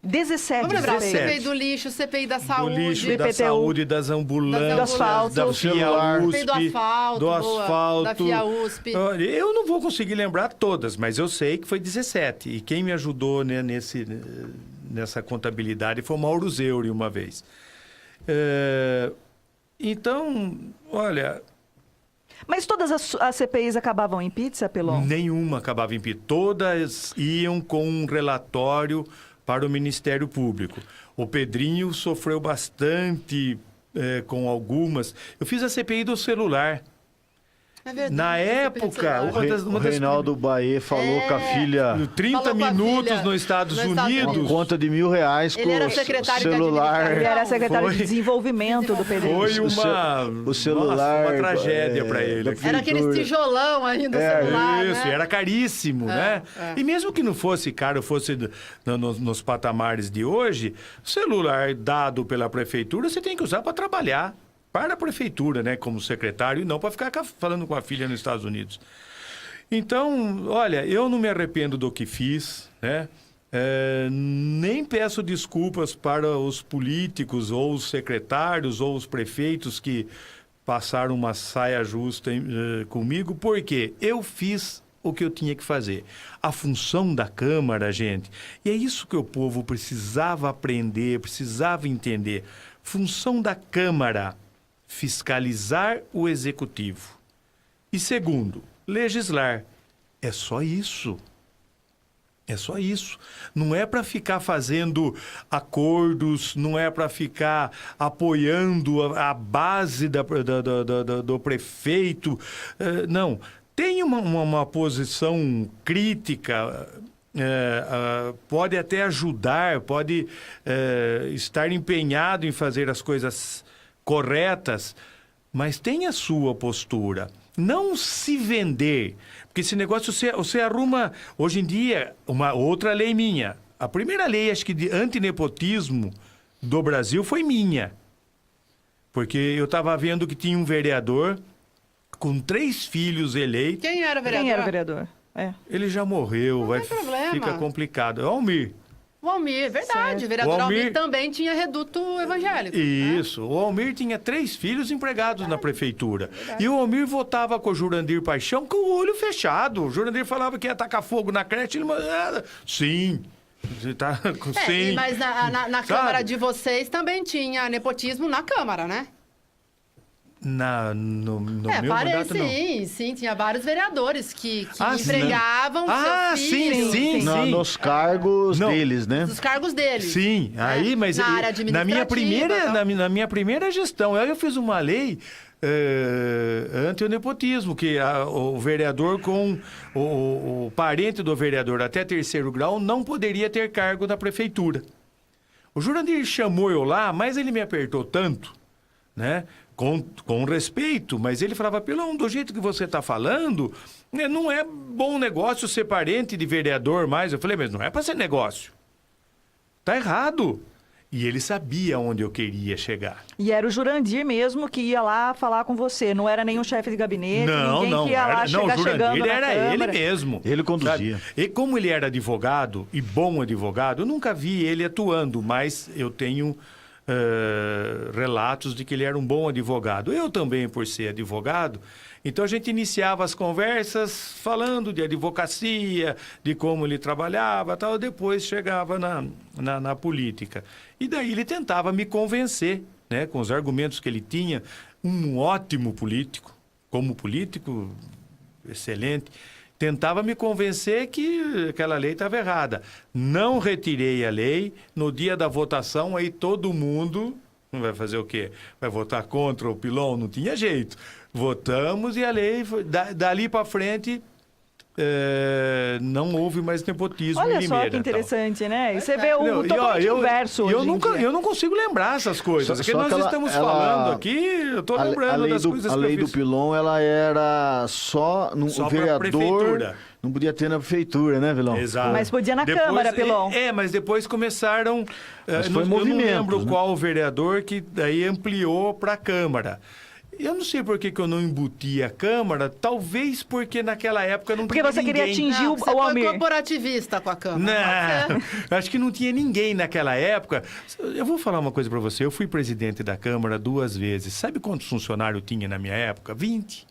17. Vamos lembrar, 17. CPI do lixo, CPI da saúde. Do lixo, do da IPTU, saúde, das ambulâncias, do asfalto, da do FIA USP, CPI do asfalto, do boa, asfalto. da FIA USP. Olha, eu não vou conseguir lembrar todas, mas eu sei que foi 17. E quem me ajudou, né, nessa contabilidade foi o Mauro Zeuri uma vez. Então, olha... Mas todas as CPIs acabavam em pizza, Pelon? Nenhuma acabava em pizza. Todas iam com um relatório para o Ministério Público. O Pedrinho sofreu bastante com algumas. Eu fiz a CPI do celular. É verdade, Na esse época, celular. O Reinaldo Baê falou com a filha 30 Falou com a minutos filha nos Estados nos Estados Unidos. Unidos. conta de R$1.000 Ele com era o secretário de celular. administração. Ele era secretário Foi. de desenvolvimento do PDI. Foi O uma celular, uma tragédia para ele. da aquilo. Era aqueles prefeitura. tijolão ainda, o celular, Isso, né? era caríssimo, né? E mesmo que não fosse caro, fosse nos patamares de hoje, o celular dado pela prefeitura você tem que usar para trabalhar para a prefeitura, né? Como secretário, e não para ficar falando com a filha nos Estados Unidos. Então, olha, eu não me arrependo do que fiz, né? Nem peço desculpas para os políticos, ou os secretários, ou os prefeitos que passaram uma saia justa comigo, porque eu fiz o que eu tinha que fazer. A função da Câmara, gente, e é isso que o povo precisava aprender, precisava entender. Função da Câmara, fiscalizar o Executivo. E segundo, legislar. É só isso. É só isso. Não é para ficar fazendo acordos, não é para ficar apoiando a base do prefeito. Não. Tem uma posição crítica, pode até ajudar, pode estar empenhado em fazer as coisas corretas, mas tem a sua postura. Não se vender, porque esse negócio você arruma, hoje em dia, uma outra lei minha. A primeira lei, acho que de antinepotismo do Brasil foi minha. Porque eu estava vendo que tinha um vereador com 3 filhos eleitos. Quem era o vereador? Quem era o vereador? É. Ele já morreu, tem problema. fica complicado. É o Almir. O Almir, verdade. Certo. O vereador O Almir Almir também tinha reduto evangélico. Isso. O Almir tinha 3 filhos empregados na prefeitura. E o Almir votava com o Jurandir Paixão com o olho fechado. O Jurandir falava que ia tacar fogo na creche. Ele mandava, sim. Tá, sim. Mas na Sabe? Câmara de vocês também tinha nepotismo na Câmara, né? No meu mandato, não. Sim, tinha vários vereadores que sim. empregavam seus sim, filhos. sim. Nos cargos Não. deles, né? Dos cargos deles. Sim, aí, mas Na área na minha primeira, administrativa, na minha primeira gestão, aí eu fiz uma lei anti-nepotismo, que o vereador com o parente do vereador até 3º grau não poderia ter cargo na prefeitura. O Jurandir chamou eu lá, mas ele me apertou tanto, né? Com respeito, mas ele falava, Pilão, do jeito que você está falando, não é bom negócio ser parente de vereador mais. Eu falei, mas não é para ser negócio. Tá errado. E ele sabia onde eu queria chegar. E era o Jurandir mesmo que ia lá falar com você, não era nenhum chefe de gabinete, Não, ninguém não. que ia lá Não, o chegar chegando Jurandir na era ele Câmara. mesmo. Ele conduzia. Sabe? E como ele era advogado, e bom advogado, eu nunca vi ele atuando, mas eu tenho relatos de que ele era um bom advogado. Eu também, por ser advogado, então a gente iniciava as conversas falando de advocacia, de como ele trabalhava, tal, depois chegava na política. E daí ele tentava me convencer, né, com os argumentos que ele tinha, um ótimo político, como político, excelente, tentava me convencer que aquela lei estava errada. Não retirei a lei. No dia da votação, aí todo mundo vai fazer o quê? Vai votar contra o Pilon? Não tinha jeito. Votamos e a lei, dali para frente, não houve mais nepotismo. Olha em só Limeira, que interessante, né? E você vê o Não, totalmente inverso hoje em dia. Eu não consigo lembrar essas coisas. Porque nós estamos falando aqui, eu estou lembrando das coisas que a lei eu do fiz. Pilon, ela era só no Só o pra vereador. prefeitura. Não podia ter na prefeitura, né, Pilon? Exato. Mas podia na Câmara, Pilon. Mas depois começaram... Mas foi eu não movimento, lembro né? qual vereador que daí ampliou para a Câmara. Eu não sei por que eu não embuti a Câmara, talvez porque naquela época não Porque tinha você ninguém. queria atingir Não, o você foi Almir. corporativista com a Câmara. Não, acho que não tinha ninguém naquela época. Eu vou falar uma coisa para você. Eu fui presidente da Câmara 2 vezes. Sabe quantos funcionários tinha na minha época? 20.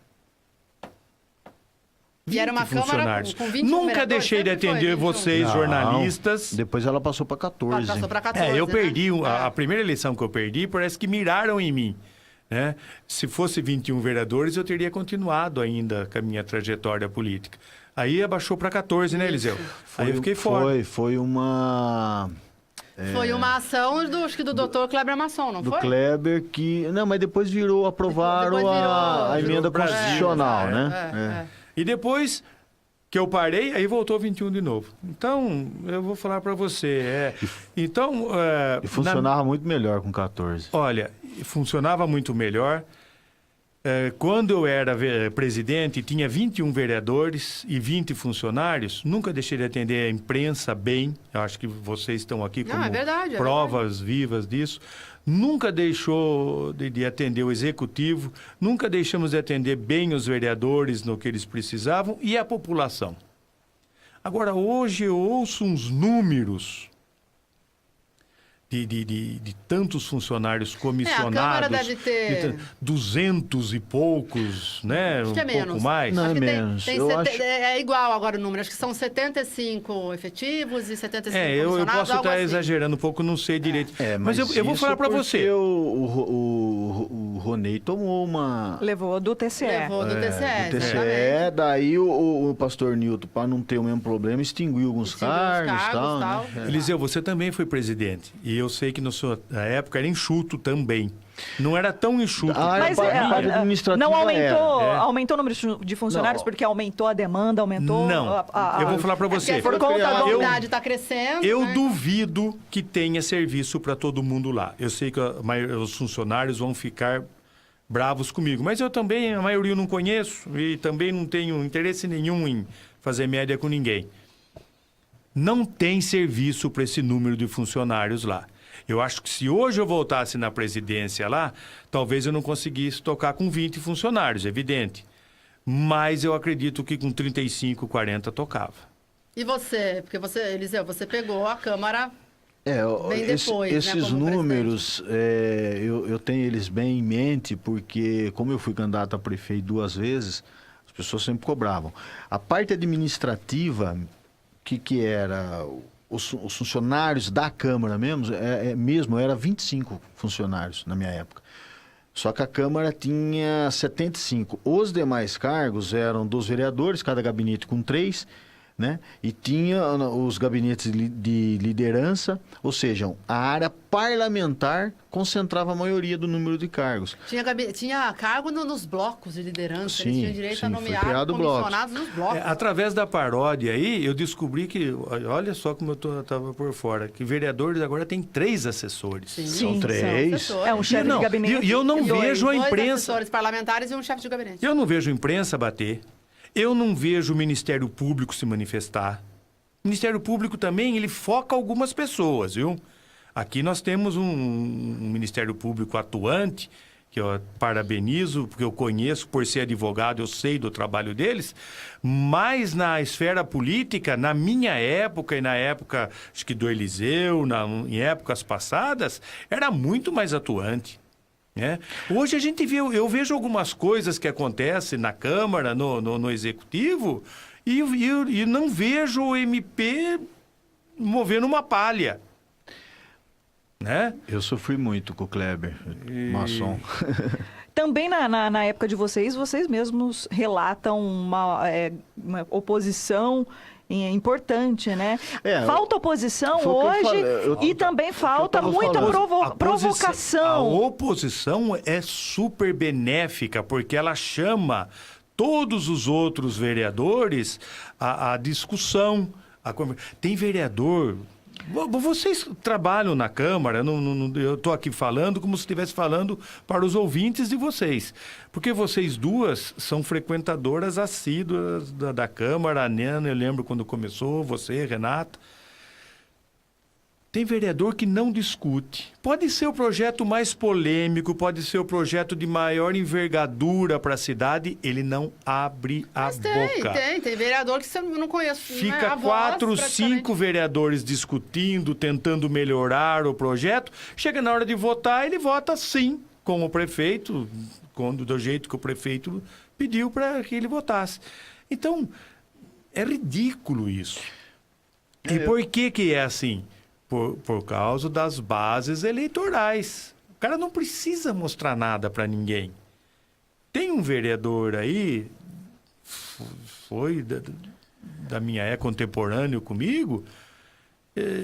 E era uma Câmara funcionários. com 20 Nunca vereadores, deixei de sempre foi, atender 21. vocês, Não, jornalistas. Depois ela passou para 14. Passou para 14, Eu né? perdi, a primeira eleição que eu perdi, parece que miraram em mim. Né? Se fosse 21 vereadores, eu teria continuado ainda com a minha trajetória política. Aí abaixou para 14, né, Eliseu? Aí eu fiquei fora. Foi uma... Foi uma ação acho que do doutor Kleber Masson, não do foi? Kleber que... Não, mas depois aprovaram Depois virou- a virou emenda Brasil, constitucional, é, né? E depois que eu parei, aí voltou 21 de novo. Então, eu vou falar para você. Então, E funcionava muito melhor com 14. olha, funcionava muito melhor. Quando eu era presidente, tinha 21 vereadores e 20 funcionários. Nunca deixei de atender a imprensa bem. Eu acho que vocês estão aqui Não, como é verdade, provas vivas disso. Nunca deixou de atender o executivo. Nunca deixamos de atender bem os vereadores no que eles precisavam e a população. Agora, hoje eu ouço uns números de tantos funcionários comissionados. A Câmara deve ter 200 e poucos, né? Acho que é pouco menos. mais. Não, Acho que menos. tem Eu acho- É igual agora o número. Acho que são 75 efetivos e 75 Eu comissionados, posso algo estar assim. exagerando um pouco, não sei direito. Mas eu vou isso falar para porque você. O Ronei tomou uma... Levou do TCE. Levou do TCE, do TCE, exatamente. daí o pastor Nilton, para não ter o mesmo problema, extinguiu alguns Extinguiu os cargos e cargos, tal. tal. Né? Eliseu, você também foi presidente. E eu sei que na sua época era enxuto também. Não era tão enxuto. Mas a parte administrativa não aumentou, É. aumentou o número de funcionários Não. porque aumentou a demanda, aumentou... Não. Eu vou falar para você. Porque por conta da Eu- unidade está crescendo. Eu né? duvido que tenha serviço para todo mundo lá. Eu sei que os funcionários vão ficar bravos comigo, mas eu também, a maioria eu não conheço e também não tenho interesse nenhum em fazer média com ninguém. Não tem serviço para esse número de funcionários lá. Eu acho que se hoje eu voltasse na presidência lá, talvez eu não conseguisse tocar com 20 funcionários, evidente. Mas eu acredito que com 35, 40 tocava. E você? Porque você, Eliseu, você pegou a Câmara bem depois, esses né, como números, eu tenho eles bem em mente, porque como eu fui candidato a prefeito 2 vezes, as pessoas sempre cobravam. A parte administrativa, que era os funcionários da Câmara mesmo, era 25 funcionários na minha época. Só que a Câmara tinha 75. Os demais cargos eram dos vereadores, cada gabinete com 3, né? E tinha os gabinetes de liderança, ou seja, a área parlamentar concentrava a maioria do número de cargos. Tinha cargo nos blocos de liderança. Sim, Eles tinham direito sim, a foi nomear criado blocos. comissionados nos blocos. Através da paródia aí, eu descobri que, olha só como eu estava por fora, que vereadores agora têm 3 assessores. Sim, São são 3. assessores. É um chefe Não, de gabinete. e eu não vejo a Dois imprensa. assessores parlamentares e um chefe de gabinete. Eu não vejo a imprensa bater. Eu não vejo o Ministério Público se manifestar. O Ministério Público também, ele foca algumas pessoas, viu? Aqui nós temos um Ministério Público atuante, que eu parabenizo, porque eu conheço, por ser advogado, eu sei do trabalho deles, mas na esfera política, na minha época e na época, acho que do Eliseu, em épocas passadas, era muito mais atuante. Né? Hoje a gente vê, eu vejo algumas coisas que acontecem na Câmara, no Executivo, e não vejo o MP movendo uma palha. Né? Eu sofri muito com o Kleber, maçom. Também na época de vocês mesmos relatam uma oposição importante, né? Falta oposição foi o que eu hoje falei, e também falta tava muita falando. provocação. A oposição é super benéfica, porque ela chama todos os outros vereadores à discussão. Tem vereador... Vocês trabalham na Câmara, eu estou aqui falando como se estivesse falando para os ouvintes de vocês. Porque vocês duas são frequentadoras assíduas da Câmara, a Nena, eu lembro quando começou, você, Renata. Tem vereador que não discute. Pode ser o projeto mais polêmico, pode ser o projeto de maior envergadura para a cidade, ele não abre a boca. Tem vereador que você não conhece. Fica 4, 5 vereadores discutindo, tentando melhorar o projeto. Chega na hora de votar, ele vota sim com o prefeito, do jeito que o prefeito pediu para que ele votasse. Então, é ridículo isso. E por que é assim? Por causa das bases eleitorais. O cara não precisa mostrar nada para ninguém. Tem um vereador aí, foi da minha época, contemporâneo comigo,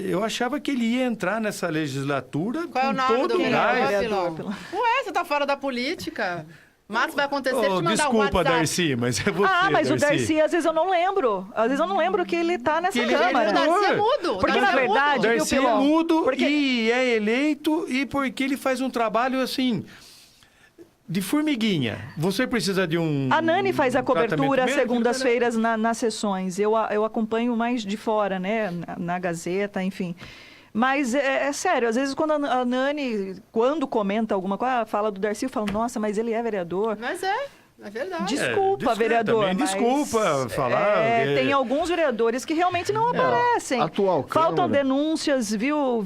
eu achava que ele ia entrar nessa legislatura Qual é o com nome todo do o vereador, gás. Pilon? Ué, você tá fora da política. Mas vai acontecer de te mandar um Desculpa, WhatsApp. Darcy, mas é você, mas o Darcy, às vezes eu não lembro. Às vezes eu não lembro que ele tá nessa Que ele é Câmara. O Darcy é mudo. o Porque, Darcy na é mudo. verdade, viu, Darcy é Pilon? mudo Porque- e é eleito e porque ele faz um trabalho assim de formiguinha. Você precisa de um A Nani faz a cobertura tratamento médico, segundas-feiras nas sessões. Eu acompanho mais de fora, né? Na Gazeta, enfim. Mas é sério, às vezes quando a Nani, quando comenta alguma coisa, fala do Darcy, eu falo, nossa, mas ele é vereador. Mas é verdade. Desculpa, vereador. também mas, desculpa falar. Tem alguns vereadores que realmente não aparecem. atual Faltam Câmara. denúncias, viu,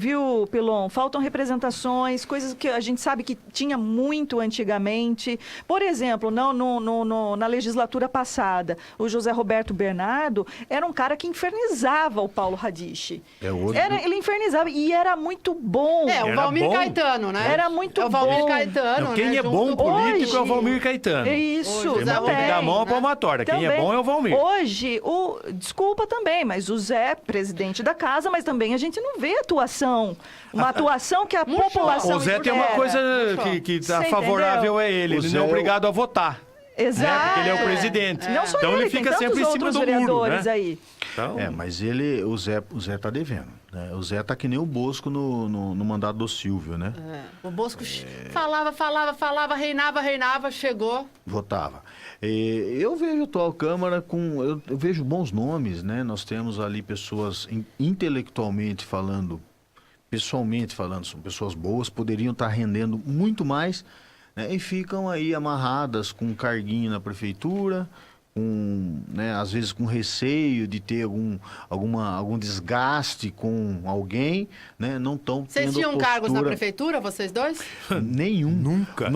Pilon? Faltam representações, coisas que a gente sabe que tinha muito antigamente. Por exemplo, na legislatura passada, o José Roberto Bernardo era um cara que infernizava o Paulo Radiche. Ele infernizava e era muito bom. O Era Valmir bom. Caetano, né? Era muito É o Valmir bom. Caetano, Não, quem né? é bom Junto- político é o Hoje- Valmir Caetano. Isso, Hoje, Temos que também. dar a mão à né? palmatória. Quem é Também. bom é o Valmir. Hoje, desculpa também, mas o Zé é presidente da casa, mas também a gente não vê atuação. Uma atuação que a Murchou. população O Zé tem uma espera. coisa Murchou. que tá Você favorável entendeu? a ele. O Ele Zé não é é o- obrigado a votar. Exato. Né? Porque ele é o presidente. Não só Então ele tem fica tantos sempre em cima outros do muro, vereadores né? aí. Então, Mas o Zé tá devendo. Né? O Zé tá que nem o Bosco no mandato do Silvio, né? O Bosco falava, reinava, chegou. Votava. Eu vejo a atual Câmara eu vejo bons nomes, né? Nós temos ali pessoas intelectualmente falando, pessoalmente falando, são pessoas boas, poderiam estar rendendo muito mais, né? E ficam aí amarradas com um carguinho na prefeitura, né, às vezes com receio de ter algum desgaste com alguém, né? Não estão Vocês tendo tinham cargos na postura prefeitura, vocês dois? nenhum. Nunca.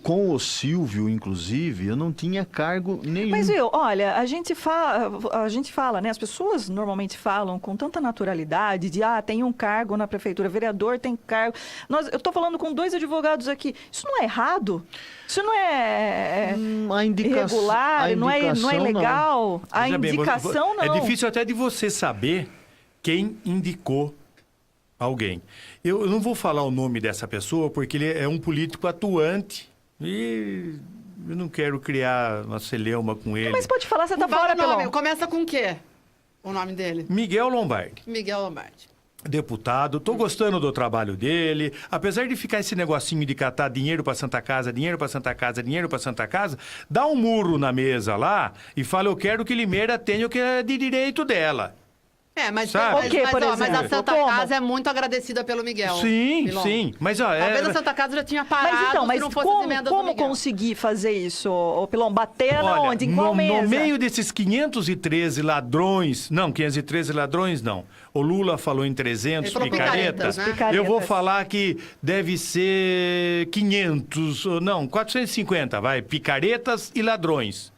Com o Silvio, inclusive, eu não tinha cargo nenhum. Mas, viu, olha, a gente fala, né? As pessoas normalmente falam com tanta naturalidade de, tem um cargo na prefeitura, vereador tem cargo. Eu estou falando com 2 advogados aqui. Isso não é errado? Isso não é A irregular? Não é indicação, legal? A veja bem, indicação, não. É difícil até de você saber quem indicou alguém. Eu não vou falar o nome dessa pessoa porque ele é um político atuante e eu não quero criar uma celeuma com ele. Mas pode falar, você tá Fala fora, o nome. Pelão. Começa com o quê? O nome dele? Miguel Lombardi. Miguel Lombardi. Deputado, tô gostando do trabalho dele. Apesar de ficar esse negocinho de catar dinheiro pra Santa Casa, dinheiro pra Santa Casa, dinheiro pra Santa Casa, dá um murro na mesa lá e fala: eu quero que Limeira tenha o que é de direito dela. Mas, Sabe? mas, O quê, por mas a exemplo? Santa Como? Casa é muito agradecida pelo Miguel. Sim, Milon. sim. Mas ó, Talvez a Santa Casa já tinha parado Mas se não fosse as emendas do como Miguel. conseguir fazer isso, ô Pilão? Bater aonde? Em qual no mesa? meio desses 513 ladrões, não, 513 ladrões não. O Lula falou em 300 Ele falou picaretas. picaretas, né? Eu vou falar que deve ser 500, não, 450, vai, picaretas e ladrões.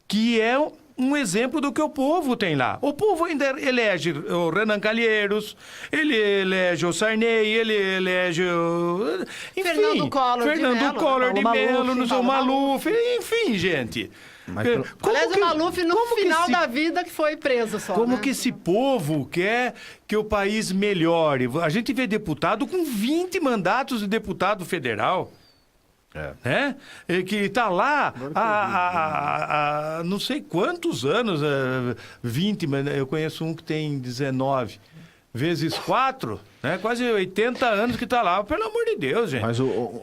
Que é um exemplo do que o povo tem lá. O povo ainda elege o Renan Calheiros, ele elege o Sarney, ele elege o... Enfim, Fernando Collor de Mello, Collor de Paulo Mello, Maluf, no seu Paulo Maluf, enfim, gente. Mas Aliás, o Maluf, no como que final esse- da vida, que foi preso só. Como né? que esse povo quer que o país melhore? A gente vê deputado com 20 mandatos de deputado federal. Né? E que está lá há não sei quantos anos, 20, mas eu conheço um que tem 19 vezes 4, né? Quase 80 anos que está lá, pelo amor de Deus, gente. Mas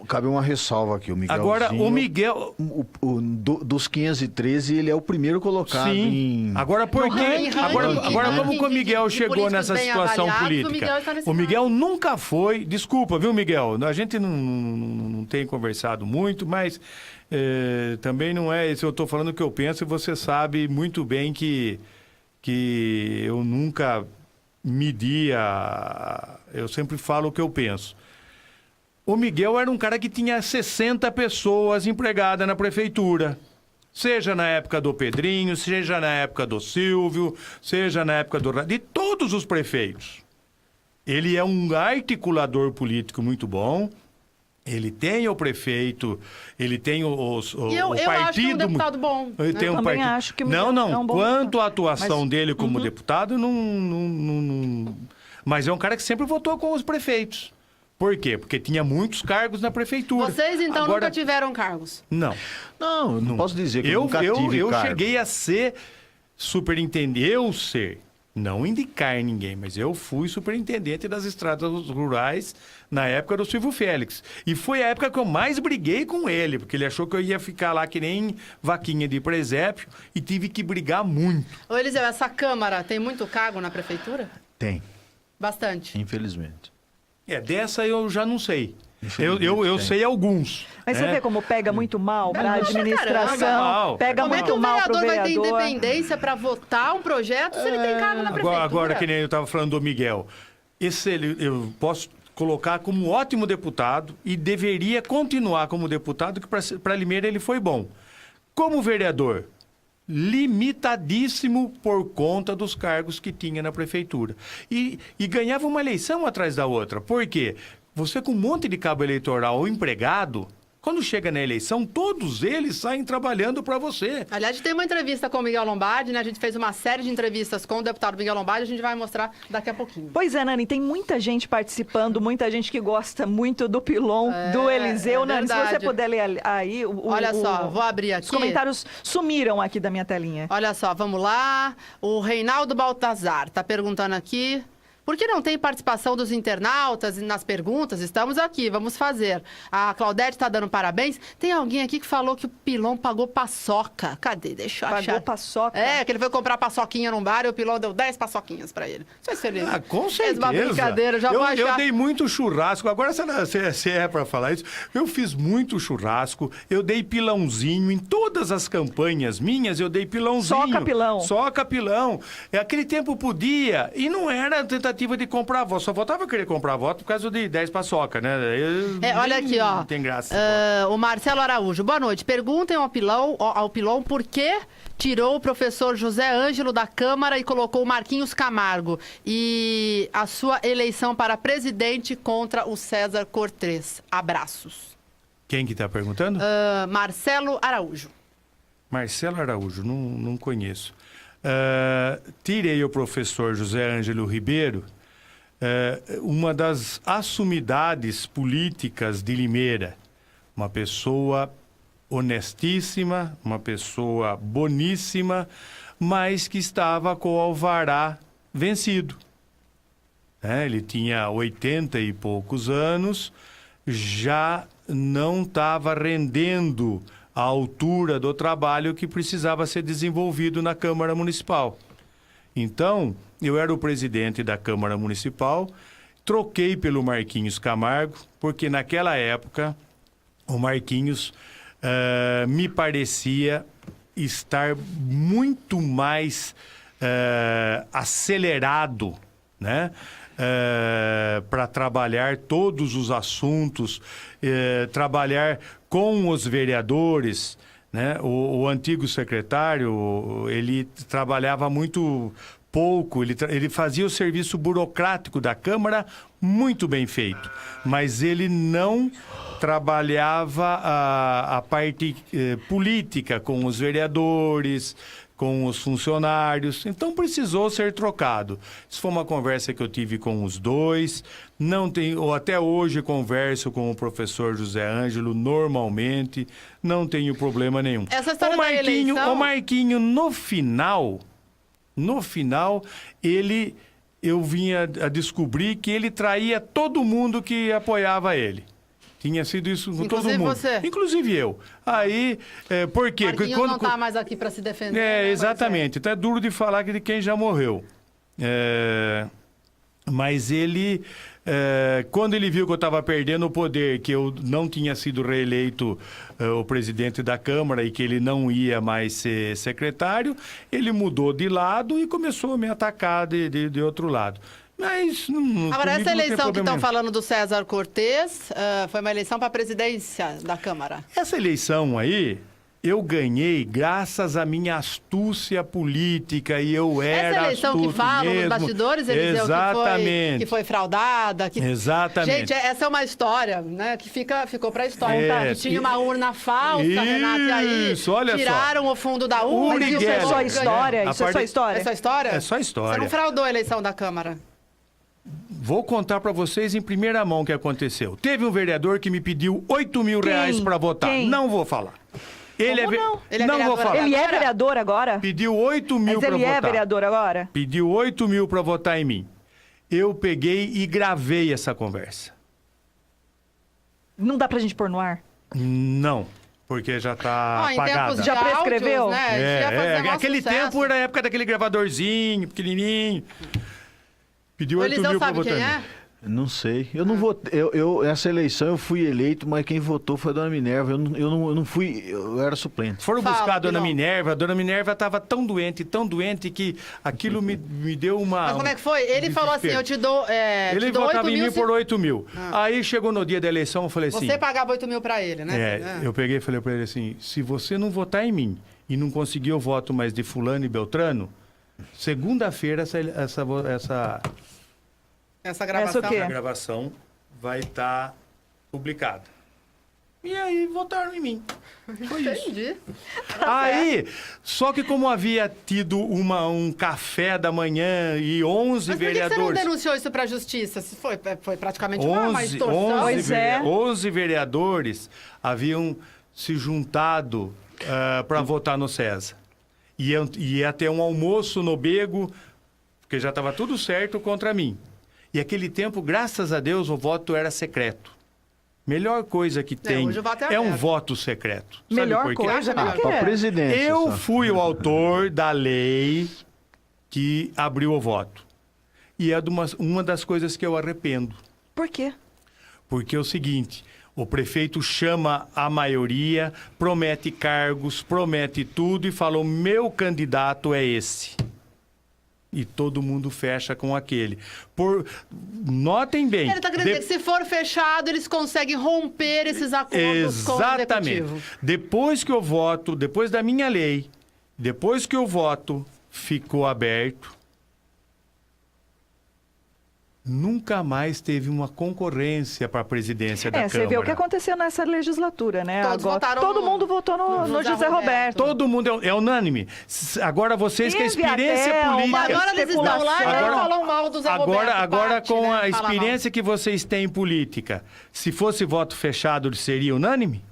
cabe uma ressalva aqui, o Miguel. Agora, o Miguel... Dos 513, ele é o primeiro colocado Sim. em... Agora, por No quê? ranking, Agora, ranking, agora como ranking que o Miguel de chegou políticos nessa bem situação avaliados, política? o Miguel está nesse O Miguel nunca foi... Desculpa, viu, Miguel? A gente não tem conversado muito, mas também não é isso. Eu estou falando o que eu penso e você sabe muito bem que eu nunca media... Eu sempre falo o que eu penso. O Miguel era um cara que tinha 60 pessoas empregadas na prefeitura. Seja na época do Pedrinho, seja na época do Silvio, seja na época de todos os prefeitos. Ele é um articulador político muito bom. Ele tem o prefeito, ele tem o E eu partido... acho que é um deputado bom. Ele tem um Também partido... acho que o Não, Miguel é um bom Quanto deputado. à atuação Mas- dele como deputado, não... Mas é um cara que sempre votou com os prefeitos. Por quê? Porque tinha muitos cargos na prefeitura. Vocês, então, Agora, nunca tiveram cargos? Não. Não posso dizer que eu nunca tive Eu cargo. cheguei a ser superintendente, não indicar ninguém, mas eu fui superintendente das estradas rurais na época do Silvio Félix. E foi a época que eu mais briguei com ele, porque ele achou que eu ia ficar lá que nem vaquinha de presépio e tive que brigar muito. Ô, Eliseu, essa Câmara tem muito cargo na prefeitura? Tem, Bastante. infelizmente. Dessa eu já não sei. Eu Infelizmente, sei alguns. Mas você né? vê como pega muito mal para a Pega pra administração, caramba. pega Como é que muito o mal para o vereador vai ter vereador. independência para votar um projeto se ele tem cargo na prefeitura? Agora, que nem eu estava falando do Miguel. Eu posso colocar como ótimo deputado e deveria continuar como deputado, que para Limeira ele foi bom. Como vereador, limitadíssimo por conta dos cargos que tinha na prefeitura. E ganhava uma eleição atrás da outra. Por quê? Você com um monte de cabo eleitoral ou empregado, quando chega na eleição, todos eles saem trabalhando para você. Aliás, tem uma entrevista com o Miguel Lombardi, né? A gente fez uma série de entrevistas com o deputado Miguel Lombardi, a gente vai mostrar daqui a pouquinho. Pois é, Nani, tem muita gente participando, muita gente que gosta muito do Pilon, do Eliseu. é Nani, se verdade. você puder ler aí... Olha só, vou abrir aqui. Os comentários sumiram aqui da minha telinha. Olha só, vamos lá. O Reinaldo Baltazar está perguntando aqui. Por que não tem participação dos internautas nas perguntas? Estamos aqui, vamos fazer. A Claudete está dando parabéns. Tem alguém aqui que falou que o Pilon pagou paçoca. Cadê? Deixa eu achar. Pagou paçoca? É, que ele foi comprar paçoquinha num bar e o Pilon deu 10 paçoquinhas para ele. Não sei se ele Com certeza. fez uma brincadeira, já vou achar. Eu dei muito churrasco. Agora, se é para falar isso, eu fiz muito churrasco. Eu dei pilãozinho. Em todas as campanhas minhas, eu dei pilãozinho. Só capilão. Só capilão. Aquele tempo podia. E não era tentativa de comprar voto. Só faltava querer comprar voto por causa de 10 paçoca, né? Olha aqui, ó. Não tem graça. O Marcelo Araújo. Boa noite. Perguntem ao Pilon por que tirou o professor José Ângelo da Câmara e colocou o Marquinhos Camargo. E a sua eleição para presidente contra o César Cortez. Abraços. Quem que está perguntando? Marcelo Araújo. Marcelo Araújo, não conheço. Tirei o professor José Ângelo Ribeiro, uma das assumidades políticas de Limeira, uma pessoa honestíssima, uma pessoa boníssima, mas que estava com o alvará vencido. Ele tinha 80 e poucos anos, já não estava rendendo a altura do trabalho que precisava ser desenvolvido na Câmara Municipal. Então, eu era o presidente da Câmara Municipal, troquei pelo Marquinhos Camargo, porque naquela época o Marquinhos me parecia estar muito mais acelerado, né? Para trabalhar todos os assuntos, trabalhar com os vereadores, né? O antigo secretário, ele trabalhava muito pouco, ele fazia o serviço burocrático da Câmara muito bem feito, mas ele não trabalhava a parte política com os vereadores, com os funcionários, então precisou ser trocado. Isso foi uma conversa que eu tive com os dois, até hoje converso com o professor José Ângelo normalmente, não tenho problema nenhum. Essa história da eleição... O Marquinho, no final, eu vinha a descobrir que ele traía todo mundo que apoiava ele. Tinha sido isso com todo mundo. Você. Inclusive eu. Aí, por quê? Marquinhos não está mais aqui para se defender. Né? Exatamente. Então é duro de falar de quem já morreu. Mas ele, quando ele viu que eu estava perdendo o poder, que eu não tinha sido reeleito o presidente da Câmara e que ele não ia mais ser secretário, ele mudou de lado e começou a me atacar de outro lado. Mas agora, essa eleição que estão falando do César Cortez foi uma eleição para a presidência da Câmara. Essa eleição aí, eu ganhei graças à minha astúcia política e eu era essa eleição que falam nos bastidores, Eliseu, exatamente, que foi fraudada. Exatamente. Gente, essa é uma história, né, que ficou para a história. Que tinha uma urna falsa, Renata, e aí tiraram o fundo da urna. Mas isso é só história? Isso é só história? É só história? É só história. Você não fraudou a eleição da Câmara? Vou contar para vocês em primeira mão o que aconteceu. Teve um vereador que me pediu R$8.000 para votar. Quem? Não vou falar. Ele Como não? Ele é não vou vereador falar. Ele é agora? vereador agora? Pediu R$8.000 Mas para ele votar. é vereador agora? Pediu R$8.000 para votar em mim. Eu peguei e gravei essa conversa. Não dá pra gente pôr no ar? Não, porque já tá Em tempos apagada. de Já prescreveu? áudios, né? Ia fazer maior Aquele sucesso. tempo era a época daquele gravadorzinho, pequenininho. Pediu O 8 Eliseu mil para sabe votar quem em é? mim. Não sei. Eu não votei. Essa eleição eu fui eleito, mas quem votou foi a dona Minerva. Eu não fui. Eu era suplente. Foram Fala, buscar a dona Pilão. Minerva. A dona Minerva estava tão doente, que aquilo me deu uma... Mas como é que foi? Ele falou assim, eu te dou Ele te dou votava 8 em mil mim se por 8 mil. Aí chegou no dia da eleição, eu falei assim... você pagava 8 mil pra ele, né? Eu peguei e falei para ele assim, se você não votar em mim e não conseguir o voto mais de fulano e beltrano, segunda-feira Essa gravação. Essa o quê? a gravação vai estar publicada. E aí votaram em mim. Foi isso. Entendi. Aí, só que como havia tido um café da manhã e 11 Mas por que você não vereadores... denunciou isso pra justiça? Se foi praticamente uma 11, extorsão. Pois é. 11 vereadores haviam se juntado para votar no César. Ia ter um almoço no Bego, porque já estava tudo certo contra mim. E aquele tempo, graças a Deus, o voto era secreto. Melhor coisa que tem hoje o voto é é um aberto. voto secreto. Sabe Melhor por quê? coisa, Acha por quê? Para presidência. Eu só. fui o autor da lei que abriu o voto. E é uma das coisas que eu arrependo. Por quê? Porque é o seguinte, o prefeito chama a maioria, promete cargos, promete tudo e fala, o meu candidato é esse. E todo mundo fecha com aquele. Notem bem... Ele tá querendo dizer que se for fechado, eles conseguem romper esses acordos com o Exatamente. executivo. Depois que eu voto, depois da minha lei, depois que o voto ficou aberto, nunca mais teve uma concorrência para a presidência da Câmara. Você vê o que aconteceu nessa legislatura, né? Todos votaram todo no- mundo votou no no José Roberto. Todo mundo é unânime. Agora vocês que a Teve experiência até uma política... Agora eles estão lá e Agora- eles falam mal do Zé Roberto. Agora Parte, com né? a Fala mal. experiência que vocês têm em política, se fosse voto fechado, seria unânime?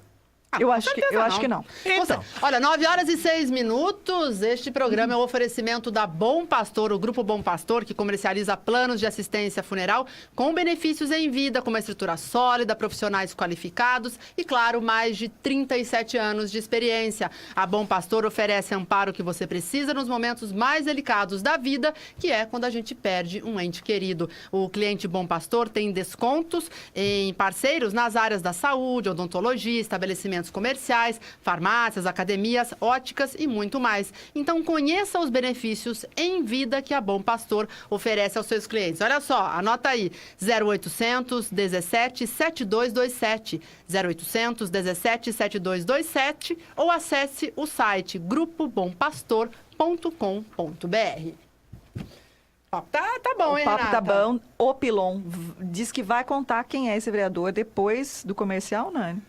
Eu com acho certeza que não. Então. Olha, 9h06. Este programa é um oferecimento da Bom Pastor, o Grupo Bom Pastor, que comercializa planos de assistência funeral com benefícios em vida, com uma estrutura sólida, profissionais qualificados e, claro, mais de 37 anos de experiência. A Bom Pastor oferece amparo que você precisa nos momentos mais delicados da vida, que é quando a gente perde um ente querido. O cliente Bom Pastor tem descontos em parceiros nas áreas da saúde, odontologia, estabelecimentos comerciais, farmácias, academias, óticas e muito mais. Então conheça os benefícios em vida que a Bom Pastor oferece aos seus clientes. Olha só, anota aí, 0800 17 7227, 0800 17 7227 ou acesse o site grupobompastor.com.br. Tá bom, O hein, papo tá Renata? bom. O Pilon diz que vai contar quem é esse vereador depois do comercial, Nani.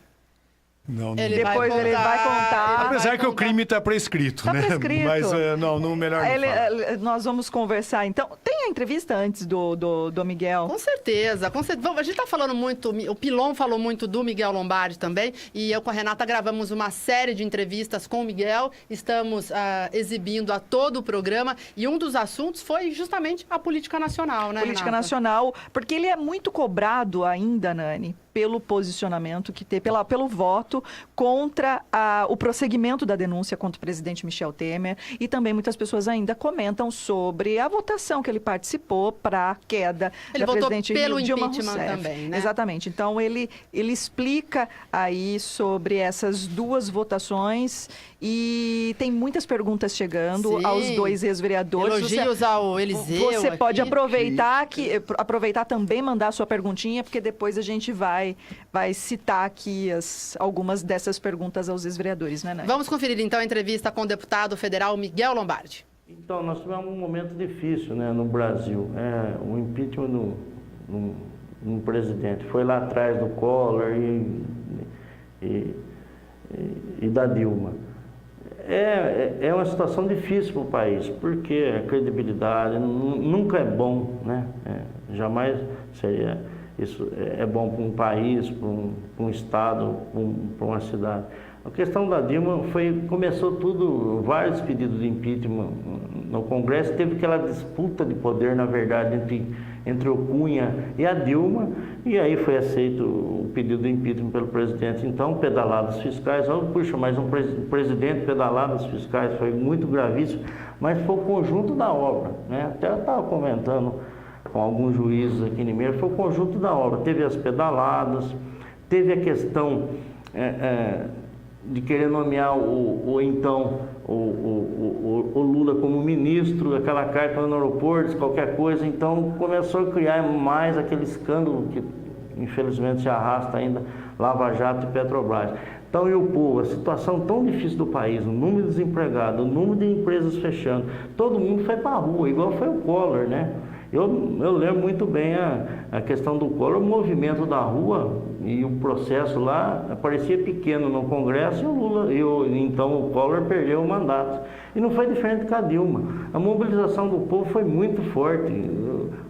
Não, Ele Depois ele vai contar. Apesar que o crime está prescrito, Tá né? prescrito. Mas não, melhor não falar. Nós vamos conversar, então. Tem a entrevista antes do Miguel? Com certeza, com certeza. A gente tá falando muito, o Pilon falou muito do Miguel Lombardi também, e eu com a Renata gravamos uma série de entrevistas com o Miguel, estamos exibindo a todo o programa, e um dos assuntos foi justamente a política nacional, né, Política Renata? nacional, porque ele é muito cobrado ainda, Nani, pelo posicionamento que tem, pelo voto contra o prosseguimento da denúncia contra o presidente Michel Temer, e também muitas pessoas ainda comentam sobre a votação que ele participou para a queda Ele da votou presidente pelo Dilma impeachment Rousseff. também, né? Exatamente. Então, ele explica aí sobre essas duas votações e tem muitas perguntas chegando Sim. aos dois ex-vereadores. Elogios ao Eliseu Você aqui. pode aproveitar também, mandar a sua perguntinha, porque depois a gente vai citar aqui algumas dessas perguntas aos ex-vereadores, né, Nani? Vamos conferir então a entrevista com o deputado federal Miguel Lombardi. Então, nós tivemos um momento difícil, né, no Brasil. O impeachment no presidente. Foi lá atrás do Collor e da Dilma. É uma situação difícil para o país, porque a credibilidade nunca é bom, né? Jamais seria isso é bom para um país, para um estado, para uma cidade. A questão da Dilma começou tudo, vários pedidos de impeachment no Congresso, teve aquela disputa de poder, na verdade, entre o Cunha e a Dilma, e aí foi aceito o pedido de impeachment pelo presidente. Então, pedaladas fiscais, puxa, mas um presidente pedaladas fiscais foi muito gravíssimo, mas foi o conjunto da obra, né? Até eu estava comentando com alguns juízes aqui em Limeira, foi o conjunto da obra. Teve as pedaladas, teve a questão de querer nomear o Lula como ministro, aquela carta no aeroporto, qualquer coisa. Então começou a criar mais aquele escândalo que infelizmente se arrasta ainda, Lava Jato e Petrobras. Então, e o povo, a situação tão difícil do país, o número de desempregados, o número de empresas fechando, todo mundo foi para a rua, igual foi o Collor, né? Eu lembro muito bem a questão do Collor, o movimento da rua e o processo lá parecia pequeno no Congresso e o Lula, então o Collor perdeu o mandato. E não foi diferente com a Dilma. A mobilização do povo foi muito forte.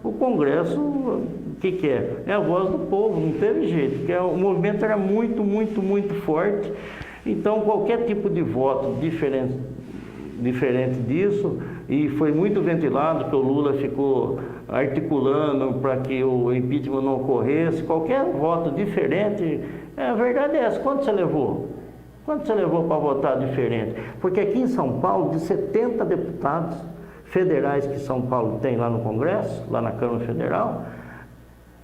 O Congresso, o que é? É a voz do povo, não teve jeito, porque o movimento era muito, muito, muito forte. Então qualquer tipo de voto diferente disso, e foi muito ventilado que o Lula ficou articulando para que o impeachment não ocorresse, qualquer voto diferente, a verdade é essa. Quanto você levou? Quanto você levou para votar diferente? Porque aqui em São Paulo, de 70 deputados federais que São Paulo tem lá no Congresso, lá na Câmara Federal,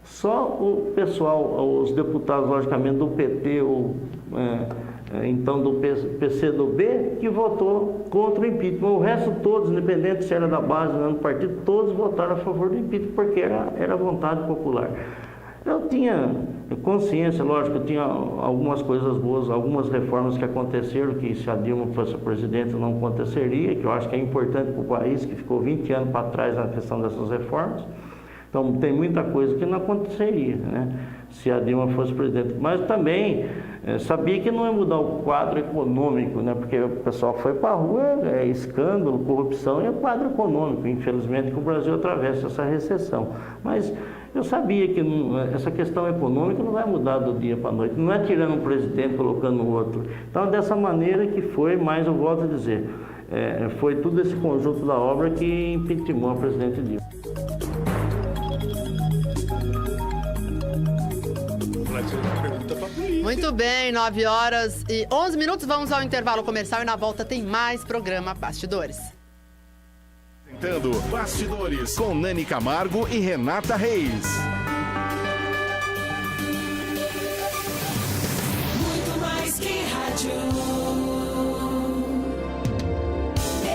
só o pessoal, os deputados, logicamente, do PT, então do PCdoB, que votou contra o impeachment. O resto todos, independente se era da base ou não do partido, todos votaram a favor do impeachment, porque era vontade popular. Eu tinha consciência, lógico, eu tinha algumas coisas boas, algumas reformas que aconteceram, que se a Dilma fosse presidente não aconteceria, que eu acho que é importante para o país, que ficou 20 anos para trás na questão dessas reformas. Então, tem muita coisa que não aconteceria, né, se a Dilma fosse presidente. Mas também sabia que não ia mudar o quadro econômico, né, porque o pessoal foi para a rua, escândalo, corrupção, e o quadro econômico. Infelizmente, que o Brasil atravessa essa recessão. Mas eu sabia que essa questão econômica não vai mudar do dia para a noite. Não é tirando um presidente, colocando outro. Então, dessa maneira que foi, mas eu volto a dizer, foi tudo esse conjunto da obra que impeachmentou a presidente Dilma. Muito bem, 9 horas e 11 minutos, vamos ao intervalo comercial e na volta tem mais programa Bastidores. Apresentando Bastidores com Nani Camargo e Renata Reis. Muito mais que rádio.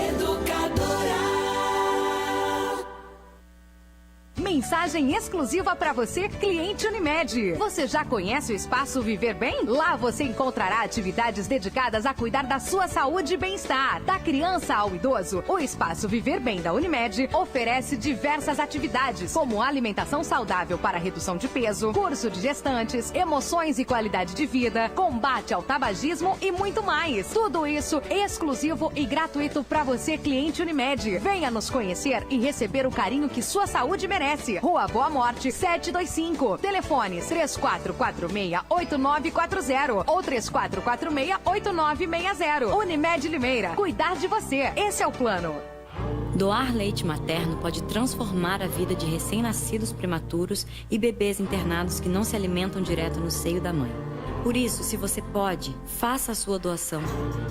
Educadora. Mensagem exclusiva para você, cliente Unimed. Você já conhece o Espaço Viver Bem? Lá você encontrará atividades dedicadas a cuidar da sua saúde e bem-estar. Da criança ao idoso, o Espaço Viver Bem da Unimed oferece diversas atividades, como alimentação saudável para redução de peso, curso de gestantes, emoções e qualidade de vida, combate ao tabagismo e muito mais. Tudo isso exclusivo e gratuito para você, cliente Unimed. Venha nos conhecer e receber o carinho que sua saúde merece. Rua Boa Morte, 725. Telefones 3446-8940 ou 3446-8960. Unimed Limeira. Cuidar de você. Esse é o plano. Doar leite materno pode transformar a vida de recém-nascidos prematuros e bebês internados que não se alimentam direto no seio da mãe. Por isso, se você pode, faça a sua doação.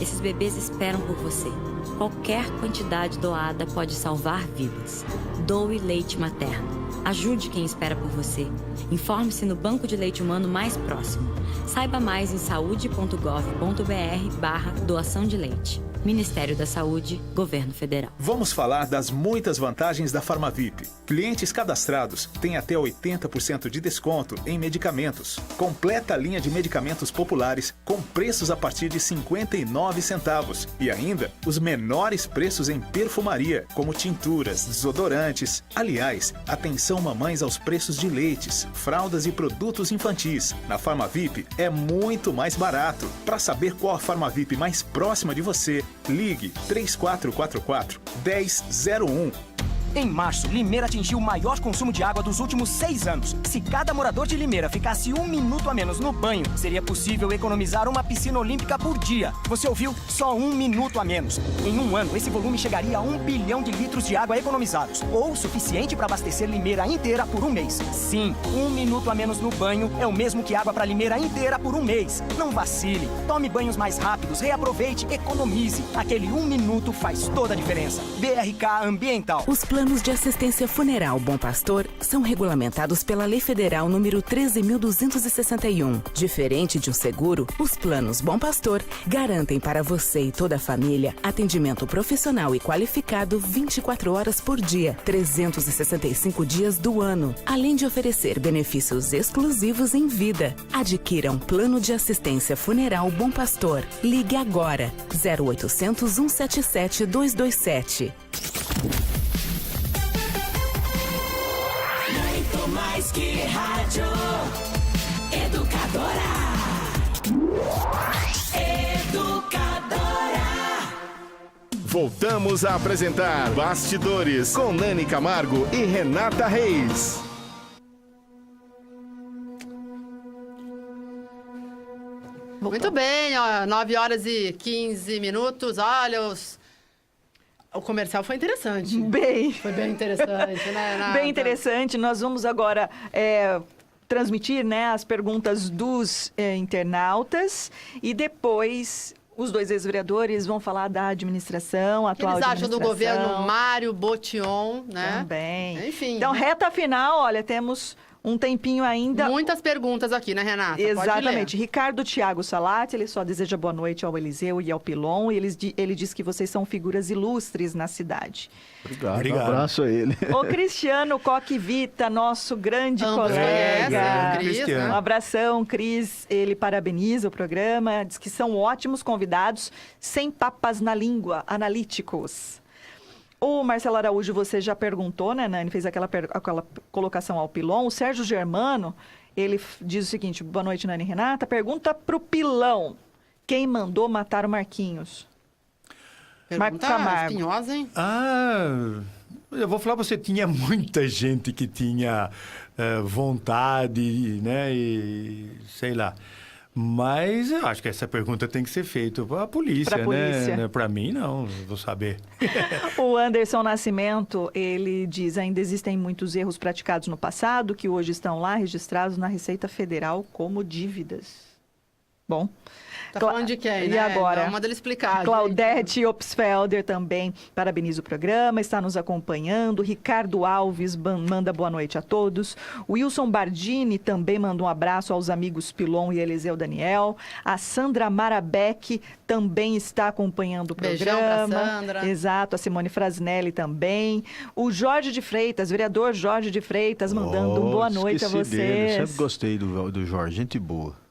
Esses bebês esperam por você. Qualquer quantidade doada pode salvar vidas. Doe leite materno. Ajude quem espera por você. Informe-se no banco de leite humano mais próximo. Saiba mais em saude.gov.br/doação de leite. Ministério da Saúde, Governo Federal. Vamos falar das muitas vantagens da Farmavip. Clientes cadastrados têm até 80% de desconto em medicamentos. Completa a linha de medicamentos populares com preços a partir de 59 centavos. E ainda, os menores preços em perfumaria, como tinturas, desodorantes. Aliás, atenção mamães aos preços de leites, fraldas e produtos infantis. Na Farmavip é muito mais barato. Para saber qual a Farmavip mais próxima de você, Ligue 3444-1001. Em março, Limeira atingiu o maior consumo de água dos últimos 6 anos. Se cada morador de Limeira ficasse 1 minuto a menos no banho, seria possível economizar uma piscina olímpica por dia. Você ouviu? Só 1 minuto a menos. Em um ano, esse volume chegaria a 1 bilhão de litros de água economizados, ou o suficiente para abastecer Limeira inteira por um mês. Sim, 1 minuto a menos no banho é o mesmo que água para Limeira inteira por um mês. Não vacile, tome banhos mais rápidos, reaproveite, economize. Aquele 1 minuto faz toda a diferença. BRK Ambiental. Os planos de assistência funeral Bom Pastor são regulamentados pela Lei Federal número 13.261. Diferente de um seguro, os planos Bom Pastor garantem para você e toda a família atendimento profissional e qualificado 24 horas por dia, 365 dias do ano, além de oferecer benefícios exclusivos em vida. Adquira um plano de assistência funeral Bom Pastor. Ligue agora 0800 177 227. Mais que rádio, educadora. Voltamos a apresentar Bastidores com Nani Camargo e Renata Reis. Muito bem, ó, 9 horas e 15 minutos. Olha, o comercial foi interessante. Foi bem interessante, né, Renata? Bem interessante. Nós vamos agora transmitir, né, as perguntas dos internautas e depois os dois ex-vereadores vão falar da administração, atual administração. O que eles acham do governo Mário Botion, né? Também. Enfim. Então, reta final, olha, temos um tempinho ainda. Muitas perguntas aqui, né, Renata? Exatamente. Ricardo Thiago Salati, ele só deseja boa noite ao Eliseu e ao Pilon. E ele diz que vocês são figuras ilustres na cidade. Obrigado. Um abraço a ele. O Cristiano Coque Vita, nosso grande colega. Cris, né? Um abração, Cris. Ele parabeniza o programa, diz que são ótimos convidados, sem papas na língua, analíticos. O Marcelo Araújo, você já perguntou, né, Nani? Fez aquela colocação ao Pilon. O Sérgio Germano, ele diz o seguinte: boa noite, Nani e Renata. Pergunta pro Pilão: quem mandou matar o Marquinhos? Marco Camargo. Espinhosa, hein? Eu vou falar pra você, tinha muita gente que tinha vontade, né, e sei lá. Mas eu acho que essa pergunta tem que ser feita para a polícia, né? Para mim, não, vou saber. O Anderson Nascimento, ele diz: ainda existem muitos erros praticados no passado que hoje estão lá registrados na Receita Federal como dívidas. Bom. Tá falando de quem, né? E agora? Manda ele explicar. Claudete Opsfelder também parabeniza o programa, está nos acompanhando. Ricardo Alves manda boa noite a todos. Wilson Bardini também manda um abraço aos amigos Pilon e Eliseu Daniel. A Sandra Marabeck também está acompanhando o programa. Beijão pra Sandra. Exato, a Simone Frasnelli também. O Jorge de Freitas, vereador Jorge de Freitas, mandando boa noite a vocês. Dele. Eu sempre gostei do Jorge, gente boa.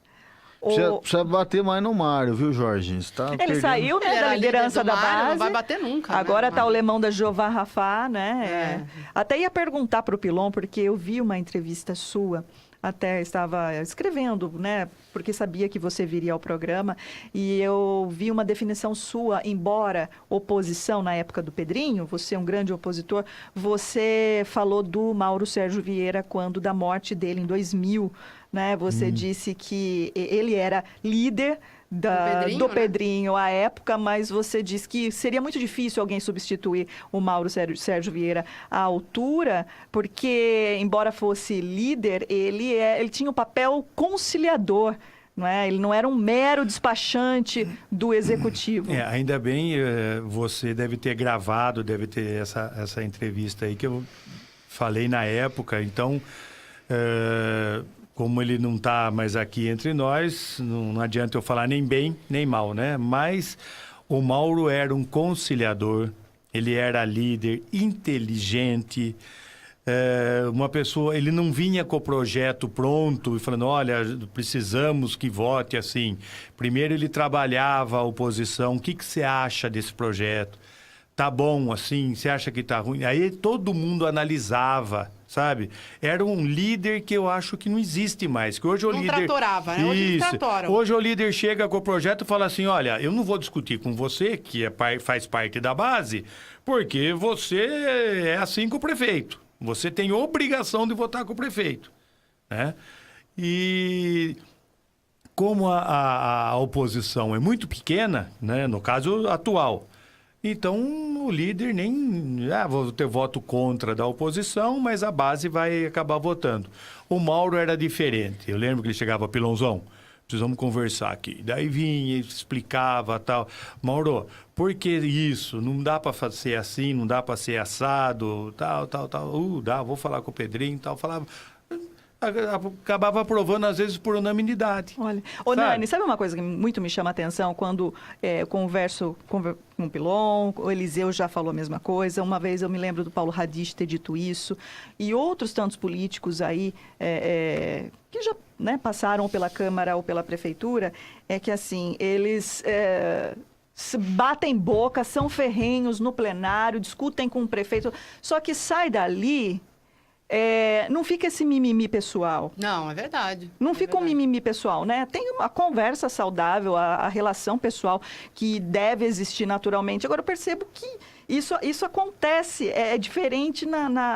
Precisa bater mais no Mário, viu, Jorge? Ele saiu, né, da liderança da base. Não vai bater nunca. Agora tá o Lemão da Jeová Rafá, né? Até ia perguntar pro Pilon, porque eu vi uma entrevista sua, até estava escrevendo, né? Porque sabia que você viria ao programa. E eu vi uma definição sua, embora oposição na época do Pedrinho, você é um grande opositor, você falou do Mauro Sérgio Vieira quando da morte dele em 2000, né? Você disse que ele era líder do Pedrinho à época, mas você disse que seria muito difícil alguém substituir o Mauro Sérgio Vieira à altura, porque, embora fosse líder, ele tinha um papel conciliador, não é? Ele não era um mero despachante do executivo. Ainda bem, você deve ter gravado, deve ter essa entrevista aí que eu falei na época, então... Como ele não está mais aqui entre nós, não adianta eu falar nem bem nem mal, né? Mas o Mauro era um conciliador, ele era líder, inteligente, uma pessoa... Ele não vinha com o projeto pronto e falando, olha, precisamos que vote assim. Primeiro ele trabalhava a oposição, o que você acha desse projeto? tá bom assim, você acha que tá ruim? Aí todo mundo analisava, sabe? Era um líder que eu acho que não existe mais. Que hoje o Não líder... tratorava, né? Hoje eles tratoram. Hoje o líder chega com o projeto e fala assim, olha, eu não vou discutir com você, que faz parte da base, porque você é assim com o prefeito. Você tem obrigação de votar com o prefeito, né? E como a oposição é muito pequena, né? No caso atual, então o líder nem... vou ter voto contra da oposição, mas a base vai acabar votando. O Mauro era diferente. Eu lembro que ele chegava, Pilãozão, precisamos conversar aqui. Daí vinha, explicava tal. Mauro, por que isso? Não dá para fazer assim, não dá para ser assado, tal. Dá, vou falar com o Pedrinho, tal. Falava... Acabava aprovando, às vezes, por unanimidade. Olha, Nani, sabe uma coisa que muito me chama a atenção? Quando eu converso com o Pilon, o Eliseu já falou a mesma coisa. Uma vez eu me lembro do Paulo Radich ter dito isso. E outros tantos políticos aí que já passaram pela Câmara ou pela Prefeitura, é que assim, eles... batem boca, são ferrenhos no plenário, discutem com o prefeito, só que sai dali... não fica esse mimimi pessoal. Não, é verdade. Não fica um mimimi pessoal, né? Tem uma conversa saudável, a relação pessoal que deve existir naturalmente. Agora, eu percebo que isso acontece, é diferente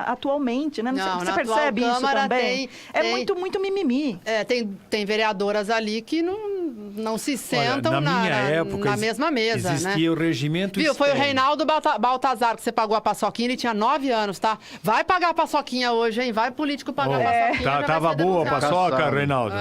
atualmente, né? Não, você percebe isso também? Tem, muito mimimi. Tem vereadoras ali que não se sentam. Olha, na minha época, na mesma mesa, existia o regimento externo. Foi o Reinaldo Baltazar que você pagou a paçoquinha, ele tinha 9 anos, tá? Vai pagar a paçoquinha hoje, hein? Vai político pagar a paçoquinha. Tava boa a paçoca, Reinaldo?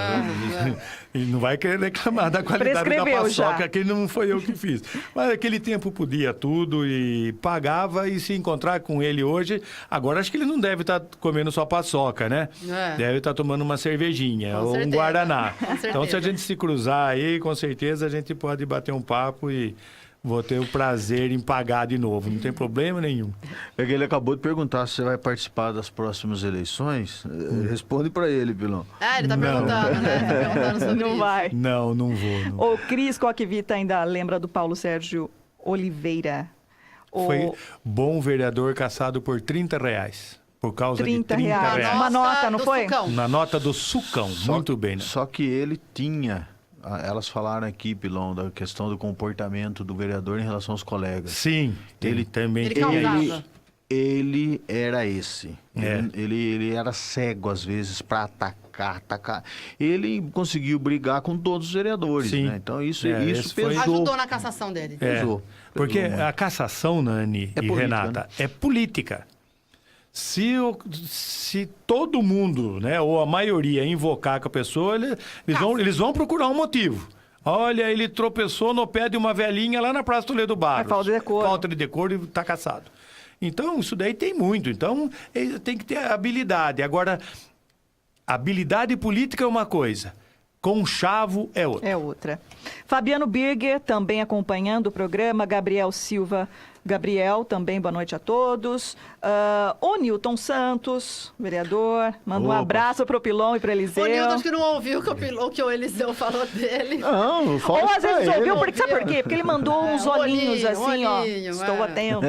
E não vai querer reclamar da qualidade da paçoca, que não foi eu que fiz. Mas naquele tempo podia tudo e pagava, e se encontrar com ele hoje, agora acho que ele não deve estar comendo só paçoca, né? Deve estar tomando uma cervejinha ou um guaraná. Então, se a gente se cruzar aí, com certeza a gente pode bater um papo e vou ter o prazer em pagar de novo, não tem problema nenhum. É que ele acabou de perguntar se você vai participar das próximas eleições. Responde para ele, Pilão. Ele tá perguntando, né? Tá perguntando sobre não isso. Vai. Não vou. O Cris Coquevita ainda lembra do Paulo Sérgio Oliveira. Foi bom vereador caçado por R$30. Por causa de 30 reais. Uma nota, não foi? Sucão. Na nota do Sucão, muito bem. Né? Só que ele tinha... Elas falaram aqui, Pilão, da questão do comportamento do vereador em relação aos colegas. Sim, ele também ele era esse. Ele era cego, às vezes, para atacar. Ele conseguiu brigar com todos os vereadores, né? Então, isso pesou. Ajudou na cassação dele. Pesou. Porque a cassação, Nani e Renata, é política. Se todo mundo, né, ou a maioria invocar com a pessoa, eles vão procurar um motivo. Olha, ele tropeçou no pé de uma velhinha lá na Praça Toledo Barros. Falta de decoro. Falta de decoro e está caçado. Então, isso daí tem muito. Então, tem que ter habilidade. Agora, habilidade política é uma coisa. Conchavo é outra. É outra. Fabiano Birger, também acompanhando o programa. Gabriel Silva. Gabriel, também boa noite a todos. O Nilton Santos, vereador, manda um abraço para o Pilon e para o Eliseu. O Nilton acho que não ouviu o que o Eliseu falou dele. Não, ou às vezes ouviu, sabe por quê? Porque ele mandou uns olhinhos assim, estou atento.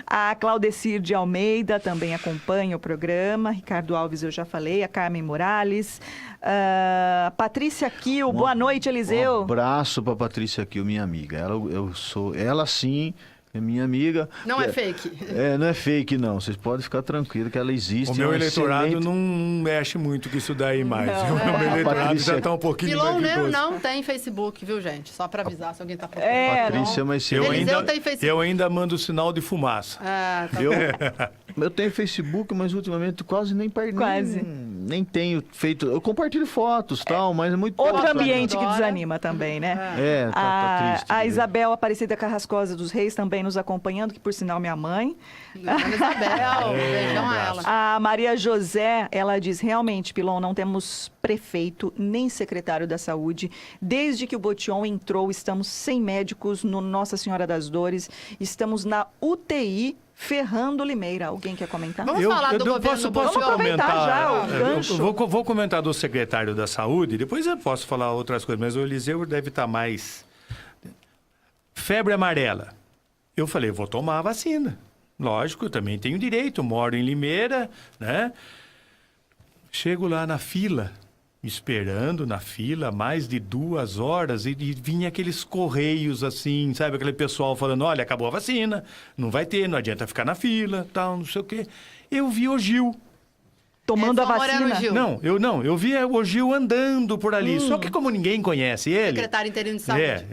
A Claudecir de Almeida também acompanha o programa. Ricardo Alves, eu já falei. A Carmen Morales. Patrícia Kiel, boa noite, Eliseu. Um abraço para Patrícia Kiel, minha amiga. Ela sim, é minha amiga. Não é fake. Não é fake, não. Vocês podem ficar tranquilos que ela existe. O meu eleitorado não mexe muito com isso daí mais. O meu eleitorado já está um pouquinho mais não tem Facebook, viu, gente? Só para avisar se alguém está procurando. Patrícia, mas eu ainda mando sinal de fumaça. Eu tenho Facebook, mas ultimamente quase nem tenho feito. Eu compartilho fotos, tal, mas é muito outro ambiente que desanima também, né? Tá triste. A Isabel Aparecida Carrascosa dos Reis também nos acompanhando, que por sinal minha mãe. Isabel, beijão a ela. A Maria José, ela diz, realmente, Pilon, não temos prefeito nem secretário da saúde. Desde que o Botion entrou, estamos sem médicos no Nossa Senhora das Dores. Estamos na UTI Ferrando Limeira. Alguém quer comentar? Vamos falar do governo. Posso comentar já o gancho. Vou comentar do secretário da Saúde, depois eu posso falar outras coisas, mas o Eliseu deve estar mais... Febre amarela. Eu falei, vou tomar a vacina. Lógico, eu também tenho direito, moro em Limeira, né? Chego lá na fila, esperando na fila mais de 2 horas e vinha aqueles correios assim, sabe? Aquele pessoal falando, olha, acabou a vacina, não vai ter, não adianta ficar na fila, tal, não sei o quê. Eu vi o Gil. Tomando a vacina? Gil. Eu vi o Gil andando por ali. Só que como ninguém conhece ele... Secretário interino de saúde.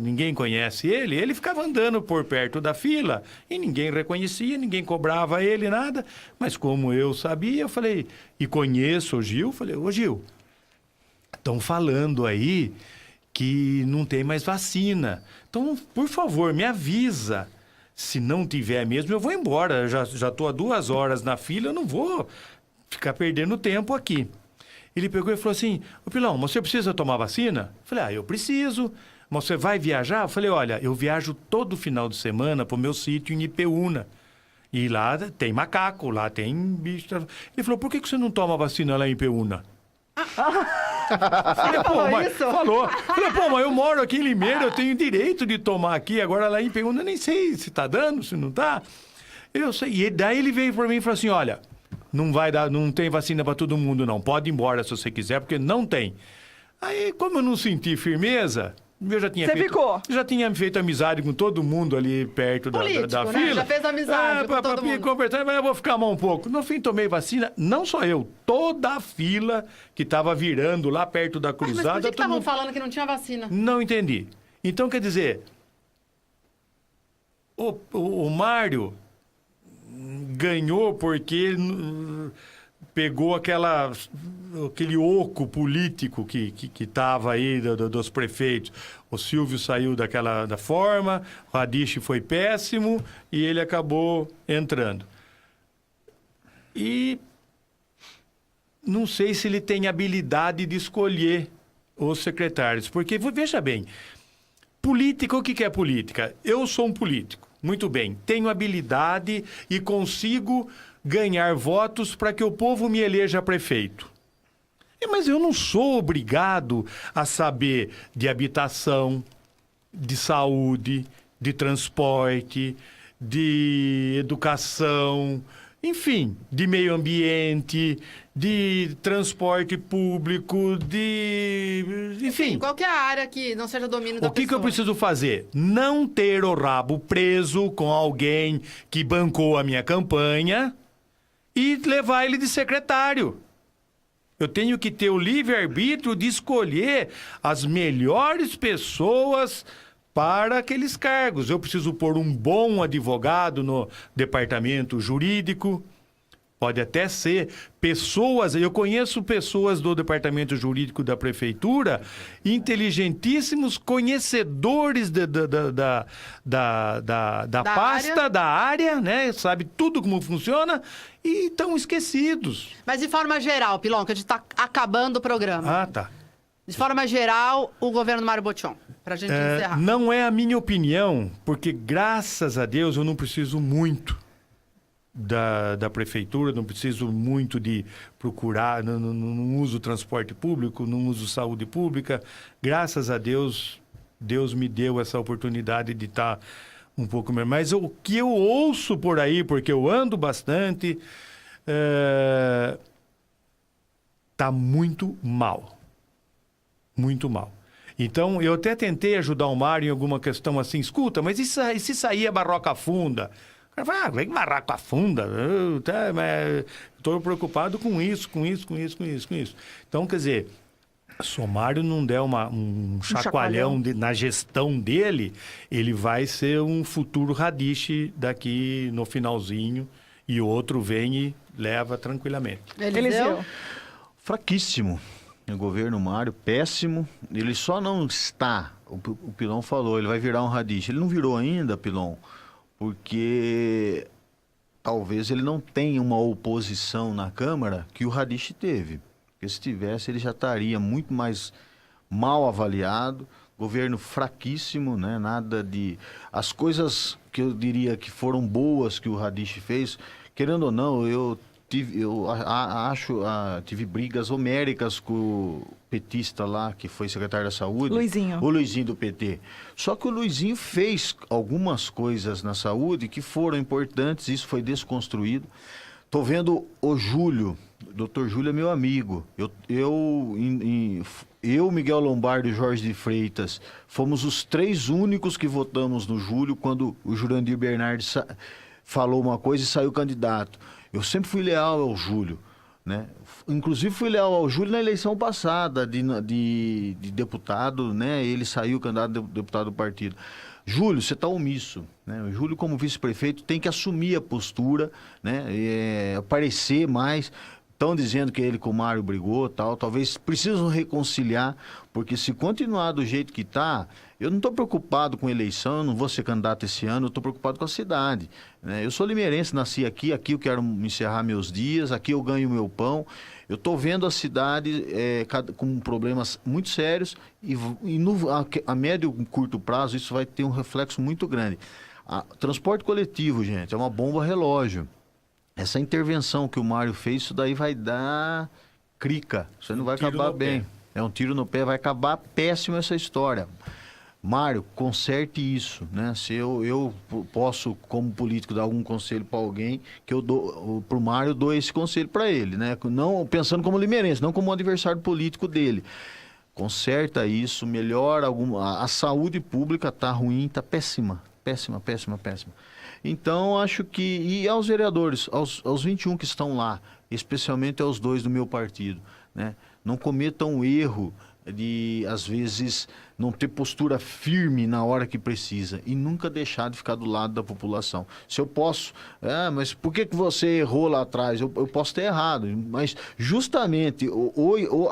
Ninguém conhece ele ficava andando por perto da fila e ninguém reconhecia, ninguém cobrava ele, nada. Mas como eu sabia, eu falei, e conheço o Gil, falei, ô Gil, estão falando aí que não tem mais vacina. Então, por favor, me avisa. Se não tiver mesmo, eu vou embora. Já estou há 2 horas na fila, eu não vou ficar perdendo tempo aqui. Ele pegou e falou assim, ô Pilão, você precisa tomar vacina? Eu falei, eu preciso. Mas você vai viajar? Eu falei, olha, eu viajo todo final de semana para o meu sítio em Ipeúna. E lá tem macaco, lá tem bicho. Ele falou, por que você não toma vacina lá em Ipeúna? Falei, falou. Falei, mas eu moro aqui em Limeira, eu tenho direito de tomar aqui. Agora lá em Ipeúna, eu nem sei se tá dando, se não tá. Eu sei. E daí ele veio para mim e falou assim, olha, não tem vacina para todo mundo, não. Pode ir embora se você quiser, porque não tem. Aí, como eu não senti firmeza, eu já tinha já tinha feito amizade com todo mundo ali perto da fila. Né? Já fez amizade com todo mundo. Conversando, mas eu vou ficar mal um pouco. No fim, tomei vacina, não só eu, toda a fila que estava virando lá perto da cruzada. Mas por que estavam falando que não tinha vacina? Não entendi. Então, quer dizer, o Mário ganhou porque pegou aquele oco político que estava aí dos prefeitos. O Silvio saiu da forma, o Radiche foi péssimo e ele acabou entrando. E não sei se ele tem habilidade de escolher os secretários, porque, veja bem, política, o que é política? Eu sou um político, muito bem, tenho habilidade e consigo ganhar votos para que o povo me eleja prefeito. Mas eu não sou obrigado a saber de habitação, de saúde, de transporte, de educação, enfim, de meio ambiente, de transporte público, enfim. Qualquer área que não seja domínio da pessoa. O que eu preciso fazer? Não ter o rabo preso com alguém que bancou a minha campanha e levar ele de secretário. Eu tenho que ter o livre-arbítrio de escolher as melhores pessoas para aqueles cargos. Eu preciso pôr um bom advogado no departamento jurídico. Pode até ser pessoas... Eu conheço pessoas do departamento jurídico da prefeitura, inteligentíssimos conhecedores da pasta, da área, né? Sabe tudo como funciona e estão esquecidos. Mas de forma geral, Pilão, que a gente está acabando o programa. Ah, tá. De forma geral, o governo Mário Botion, para a gente encerrar. Não é a minha opinião, porque graças a Deus eu não preciso muito da prefeitura, não preciso muito de procurar, não uso transporte público, não uso saúde pública. Graças a Deus, Deus me deu essa oportunidade de estar um pouco melhor. Mas o que eu ouço por aí, porque eu ando bastante, tá muito mal. Muito mal. Então, eu até tentei ajudar o Mário em alguma questão assim, escuta, mas e se sair a barroca funda? O cara fala, vem barraca funda, estou preocupado com isso. Então, quer dizer, se o Mário não der um chacoalhão na gestão dele, ele vai ser um futuro Radiche daqui no finalzinho e o outro vem e leva tranquilamente. Eliseu? Fraquíssimo. O governo Mário, péssimo. Ele só não está, o Pilão falou, ele vai virar um Radiche. Ele não virou ainda, Pilão, porque talvez ele não tenha uma oposição na Câmara que o Radiche teve. Porque se tivesse, ele já estaria muito mais mal avaliado, governo fraquíssimo, né? Nada de... As coisas que eu diria que foram boas que o Radiche fez, querendo ou não, eu tive brigas homéricas com o petista lá, que foi secretário da Saúde. Luizinho. O Luizinho do PT. Só que o Luizinho fez algumas coisas na saúde que foram importantes, isso foi desconstruído. Estou vendo o Júlio, o doutor Júlio é meu amigo. Eu, Miguel Lombardo e Jorge de Freitas fomos os 3 únicos que votamos no Júlio quando o Jurandir Bernardi falou uma coisa e saiu candidato. Eu sempre fui leal ao Júlio, né? Inclusive fui leal ao Júlio na eleição passada de deputado, né? Ele saiu candidato a deputado do partido. Júlio, você está omisso, né? O Júlio, como vice-prefeito, tem que assumir a postura, né? Aparecer mais. Estão dizendo que ele com o Mário brigou, tal. Talvez precisam reconciliar, porque se continuar do jeito que está, eu não estou preocupado com eleição, eu não vou ser candidato esse ano, eu estou preocupado com a cidade, né? Eu sou limeirense, nasci aqui eu quero encerrar meus dias, aqui eu ganho meu pão. Eu estou vendo a cidade com problemas muito sérios e a médio e curto prazo isso vai ter um reflexo muito grande. Transporte coletivo, gente, é uma bomba relógio. Essa intervenção que o Mário fez, isso daí vai dar crica. Isso não vai acabar bem. É um tiro no pé, vai acabar péssimo essa história. Mário, conserte isso, né? Se eu posso, como político, dar algum conselho para alguém, que eu dou para o Mário, eu dou esse conselho para ele, né? Não pensando como limeirense, não como um adversário político dele. Conserta isso, melhora a saúde pública está ruim, está péssima. Péssima. Então, acho que... E aos vereadores, aos 21 que estão lá, especialmente aos 2 do meu partido, né? Não cometam o erro de, às vezes, não ter postura firme na hora que precisa e nunca deixar de ficar do lado da população. Se eu posso... mas por que você errou lá atrás? Eu posso ter errado, mas justamente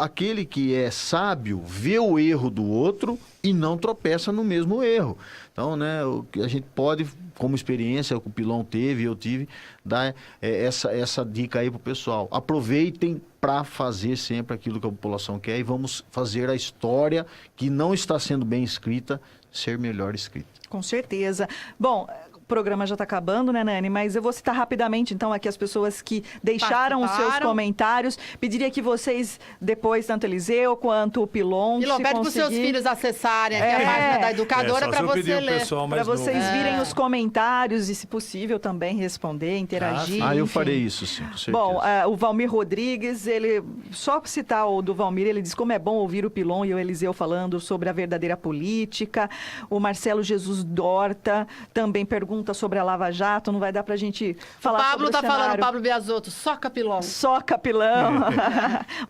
aquele que é sábio vê o erro do outro e não tropeça no mesmo erro. Então, né, a gente pode, como experiência que o Pilon teve, eu tive, dar essa dica aí pro pessoal. Aproveitem para fazer sempre aquilo que a população quer e vamos fazer a história que não está sendo bem escrita ser melhor escrita. Com certeza. Bom, o programa já está acabando, né, Nani? Mas eu vou citar rapidamente, então, aqui as pessoas que deixaram os seus comentários. Pediria que vocês, depois, tanto Eliseu quanto o Pilon... Pilon, pede para os seus filhos acessarem aqui a página da educadora para você ler. Para vocês virem os comentários e, se possível, também responder, interagir. Eu farei isso, sim, com certeza. Bom, o Valmir Rodrigues, ele... Só citar o do Valmir, ele diz como é bom ouvir o Pilon e o Eliseu falando sobre a verdadeira política. O Marcelo Jesus Dorta também pergunta sobre a Lava Jato, não vai dar pra gente falar sobre o Pablo tá cenário. falando, Pablo Biasotto, só capilão. Só capilão.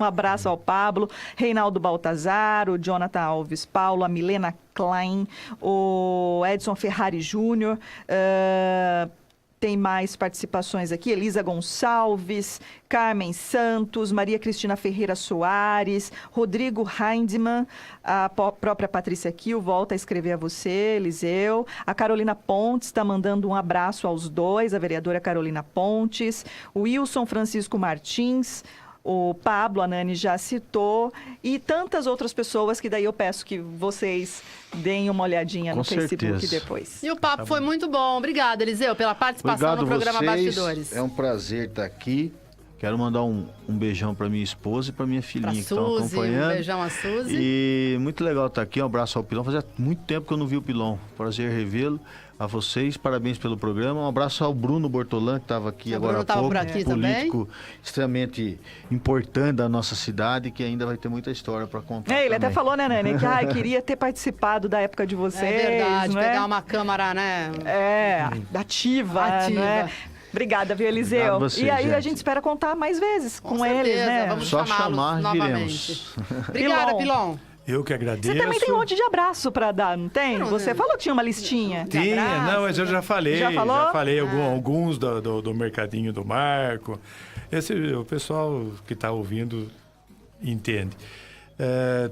Um abraço ao Pablo. Reinaldo Baltazar, o Jonathan Alves Paulo, a Milena Klein, o Edson Ferrari Júnior, tem mais participações aqui, Elisa Gonçalves, Carmen Santos, Maria Cristina Ferreira Soares, Rodrigo Hindman, a própria Patrícia Kiel volta a escrever a você, Eliseu. A Carolina Pontes está mandando um abraço aos 2, a vereadora Carolina Pontes. O Wilson Francisco Martins, o Pablo, a Nani já citou, e tantas outras pessoas que daí eu peço que vocês deem uma olhadinha no Facebook depois. E o papo foi muito bom. Obrigada, Eliseu, pela participação no programa Bastidores. É um prazer estar aqui. Quero mandar um beijão para minha esposa e para minha filhinha que estão acompanhando. Um beijão a Suzy. E muito legal estar aqui. Um abraço ao Pilon. Fazia muito tempo que eu não vi o Pilon. Prazer revê-lo. A vocês, parabéns pelo programa. Um abraço ao Bruno Bortolan, que estava aqui agora há pouco. Por aqui político extremamente importante da nossa cidade, que ainda vai ter muita história para contar. Ele até falou, né, Nani, que queria ter participado da época de vocês. É verdade, não pegar uma câmara, né? Ativa. Né? Obrigada, viu, Eliseu? Você, e aí gente. A gente espera contar mais vezes com certeza, eles, né? Vamos só chamar e novamente. Obrigada, Pilon. Eu que agradeço. Você também tem um monte de abraço para dar, não tem? Você falou que tinha uma listinha. Tinha, não, mas eu já falei. Já falou? Já falei alguns do Mercadinho do Marco. O pessoal que está ouvindo entende.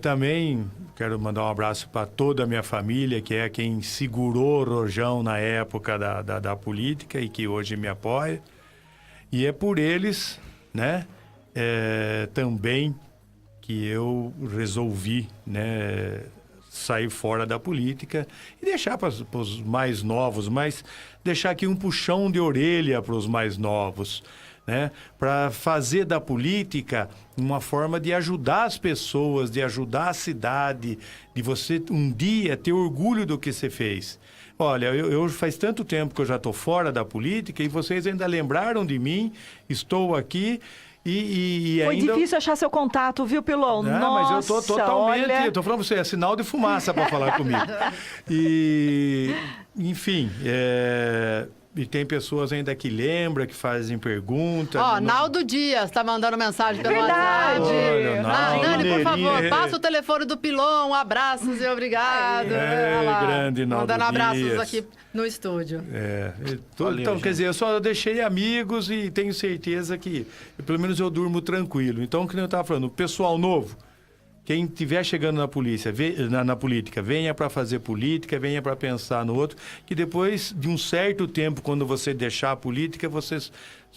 Também quero mandar um abraço para toda a minha família, que é quem segurou o rojão na época da política e que hoje me apoia. E é por eles, né, também que eu resolvi, né, sair fora da política e deixar para os mais novos, mas deixar aqui um puxão de orelha para os mais novos. né? Para fazer da política uma forma de ajudar as pessoas, de ajudar a cidade, de você um dia ter orgulho do que você fez. Olha, eu faz tanto tempo que eu já estou fora da política e vocês ainda lembraram de mim, estou aqui e Foi ainda... difícil achar seu contato, viu, Pilon? Não, Nossa, mas eu tô totalmente... olha... Eu tô falando pra você, é sinal de fumaça para falar comigo. E, enfim, e tem pessoas ainda que lembram, que fazem perguntas. Ó, Naldo Dias tá mandando mensagem pelo Verdade. WhatsApp. Olha, Naldo. Nani, por favor, passa o telefone do Pilon, abraços e obrigado. Olha lá, grande Naldo mandando abraços Dias. aqui no estúdio. Valeu, então, quer dizer, eu só deixei amigos e tenho certeza que, pelo menos eu durmo tranquilo. Então, como eu estava falando, o pessoal novo, quem estiver chegando na política, venha para fazer política, venha para pensar no outro, que depois de um certo tempo, quando você deixar a política, você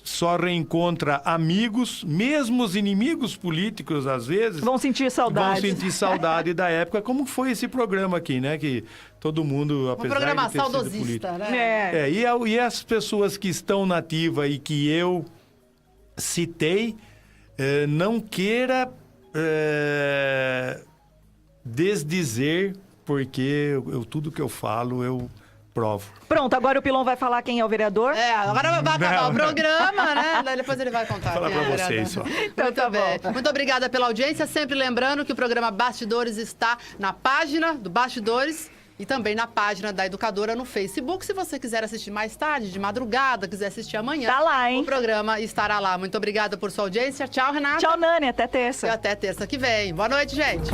só reencontra amigos, mesmo os inimigos políticos, às vezes... Vão sentir saudade. Vão sentir saudade da época, como foi esse programa aqui, né? Que todo mundo, apesar programa de ter sido saudosista, político... né? E as pessoas que estão na ativa e que eu citei, não queira... desdizer, porque tudo que eu falo eu provo. Pronto, agora o Pilon vai falar quem é o vereador. Agora vai acabar o programa, né? Daí depois ele vai contar. Vou falar quem é pra o vocês vereador. só. Então, tá bom. Muito obrigada pela audiência. Sempre lembrando que o programa Bastidores está na página do Bastidores e também na página da Educadora no Facebook. Se você quiser assistir mais tarde, de madrugada, quiser assistir amanhã, Tá lá, hein? o programa estará lá. Muito obrigada por sua audiência. Tchau, Renata. Tchau, Nani. Até terça. E até terça que vem. Boa noite, gente.